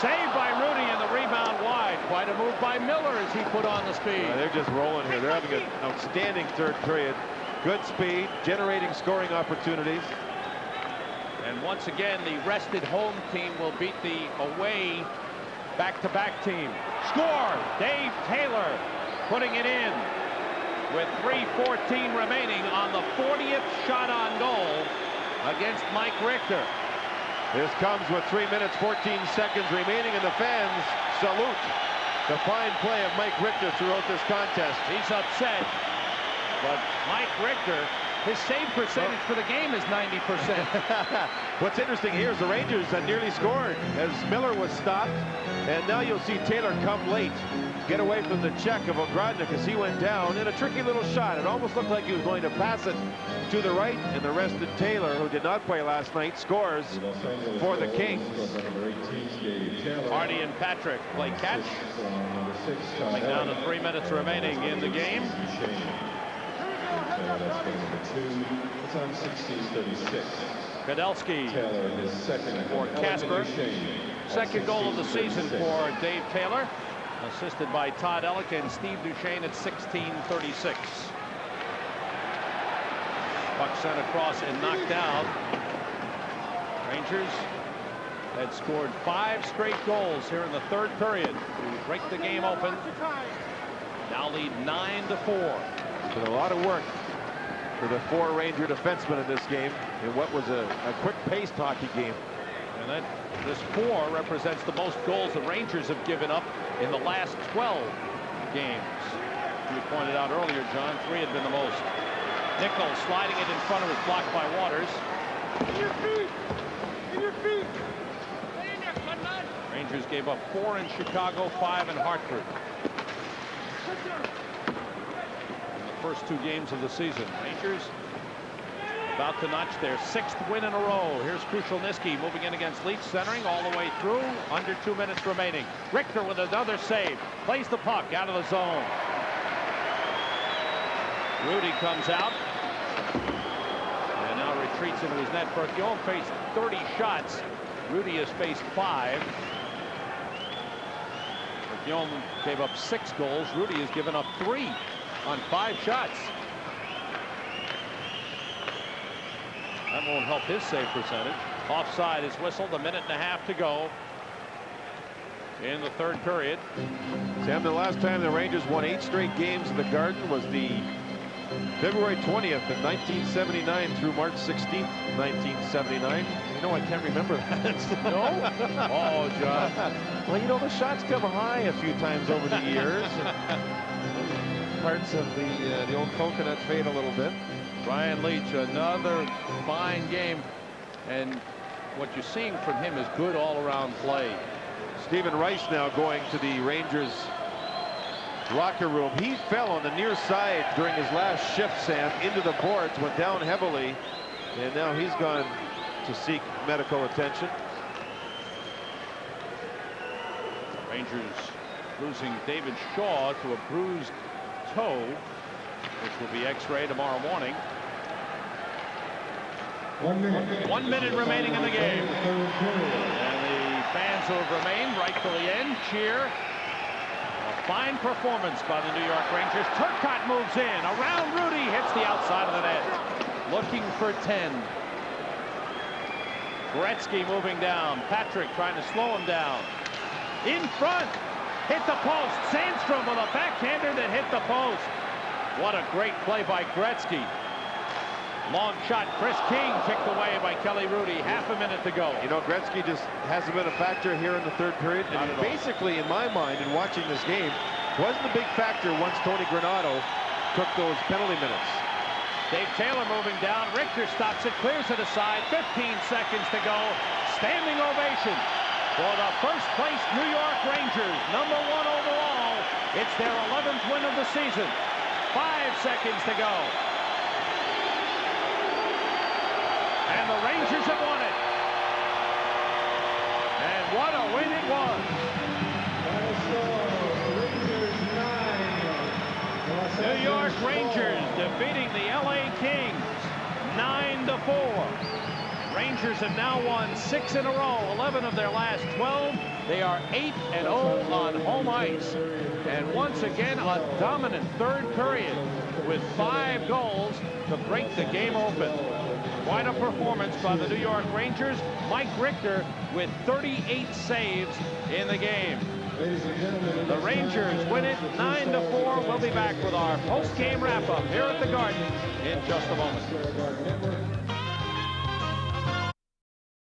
Saved by Rudy, and the rebound wide. Quite a move by Miller as he put on the speed. They're just rolling here. They're having an outstanding third period. Good speed, generating scoring opportunities. And once again, the rested home team will beat the away back-to-back team. Score! Dave Taylor putting it in with 3:14 remaining on the 40th shot on goal against Mike Richter. This comes with 3 minutes, 14 seconds remaining, and the fans salute the fine play of Mike Richter throughout this contest. He's upset, but Mike Richter, his save percentage for the game is 90%. What's interesting here is the Rangers had nearly scored as Miller was stopped, and now you'll see Taylor come late, get away from the check of Ogrodnick as he went down in a tricky little shot. It almost looked like he was going to pass it to the right, and the rested Taylor, who did not play last night, scores for the Kings. Hardy and Patrick play catch. Coming down to 3 minutes remaining in the game. Kudelski for Casper. Second goal of the season for Dave Taylor. Assisted by Todd Ellick and Steve Duchesne at 16:36. Puck sent across and knocked out. Rangers had scored 5 straight goals here in the third period to break the game open. Now lead 9-4. Been a lot of work for the 4 Ranger defensemen in this game in what was a quick-paced hockey game. And this 4 represents the most goals the Rangers have given up in the last 12 games. You pointed out earlier, John, 3 had been the most. Nichols sliding it in front of his, blocked by Waters. In your feet. In your feet. Rangers gave up 4 in Chicago, 5 in Hartford. In the first 2 games of the season, Rangers about to notch their 6th win in a row. Here's Krushelnyski moving in against Leetch, centering all the way through. Under 2 minutes remaining. Richter with another save. Plays the puck out of the zone. Rudy comes out. And now retreats into his net. Berthiaume faced 30 shots. Rudy has faced 5. Berthiaume gave up 6 goals. Rudy has given up 3 on 5 shots. That won't help his save percentage. Offside is whistled. 1.5 minutes to go in the 3rd period. Sam, the last time the Rangers won 8 straight games in the Garden was the February 20th in 1979 through March 16th, 1979. You know, I can't remember that. No? Oh, John. Well, you know, the shots come high a few times over the years. Parts of the old coconut fade a little bit. Brian Leetch, another fine game. And what you're seeing from him is good all-around play. Stephen Rice now going to the Rangers locker room. He fell on the near side during his last shift, Sam, into the boards, went down heavily, and now he's gone to seek medical attention. Rangers losing David Shaw to a bruised toe, which will be x-rayed tomorrow morning. 1 minute. 1 minute remaining in the game. And the fans who have remained right till the end cheer. A fine performance by the New York Rangers. Turcotte moves in. Around Rudy. Hits the outside of the net. Looking for 10. Gretzky moving down. Patrick trying to slow him down. In front. Hit the post. Sandstrom with a backhander that hit the post. What a great play by Gretzky. Long shot. Chris King kicked away by Kelly Rudy. 1/2 minute to go. You know, Gretzky just hasn't been a factor here in the 3rd period. And basically, in my mind, in watching this game, wasn't a big factor once Tony Granado took those penalty minutes. Dave Taylor moving down. Richter stops it, clears it aside. 15 seconds to go. Standing ovation for the first place New York Rangers, #1 overall. It's their 11th win of the season. 5 seconds to go. And the Rangers have won it. And what a win it was. New York Rangers defeating the LA Kings 9-4. Rangers have now won 6 in a row, 11 of their last 12. They are 8-0 on home ice. And once again, a dominant 3rd period with 5 goals to break the game open. Quite a performance by the New York Rangers. Mike Richter with 38 saves in the game. The Rangers win it 9-4. We'll be back with our post-game wrap-up here at the Garden in just a moment.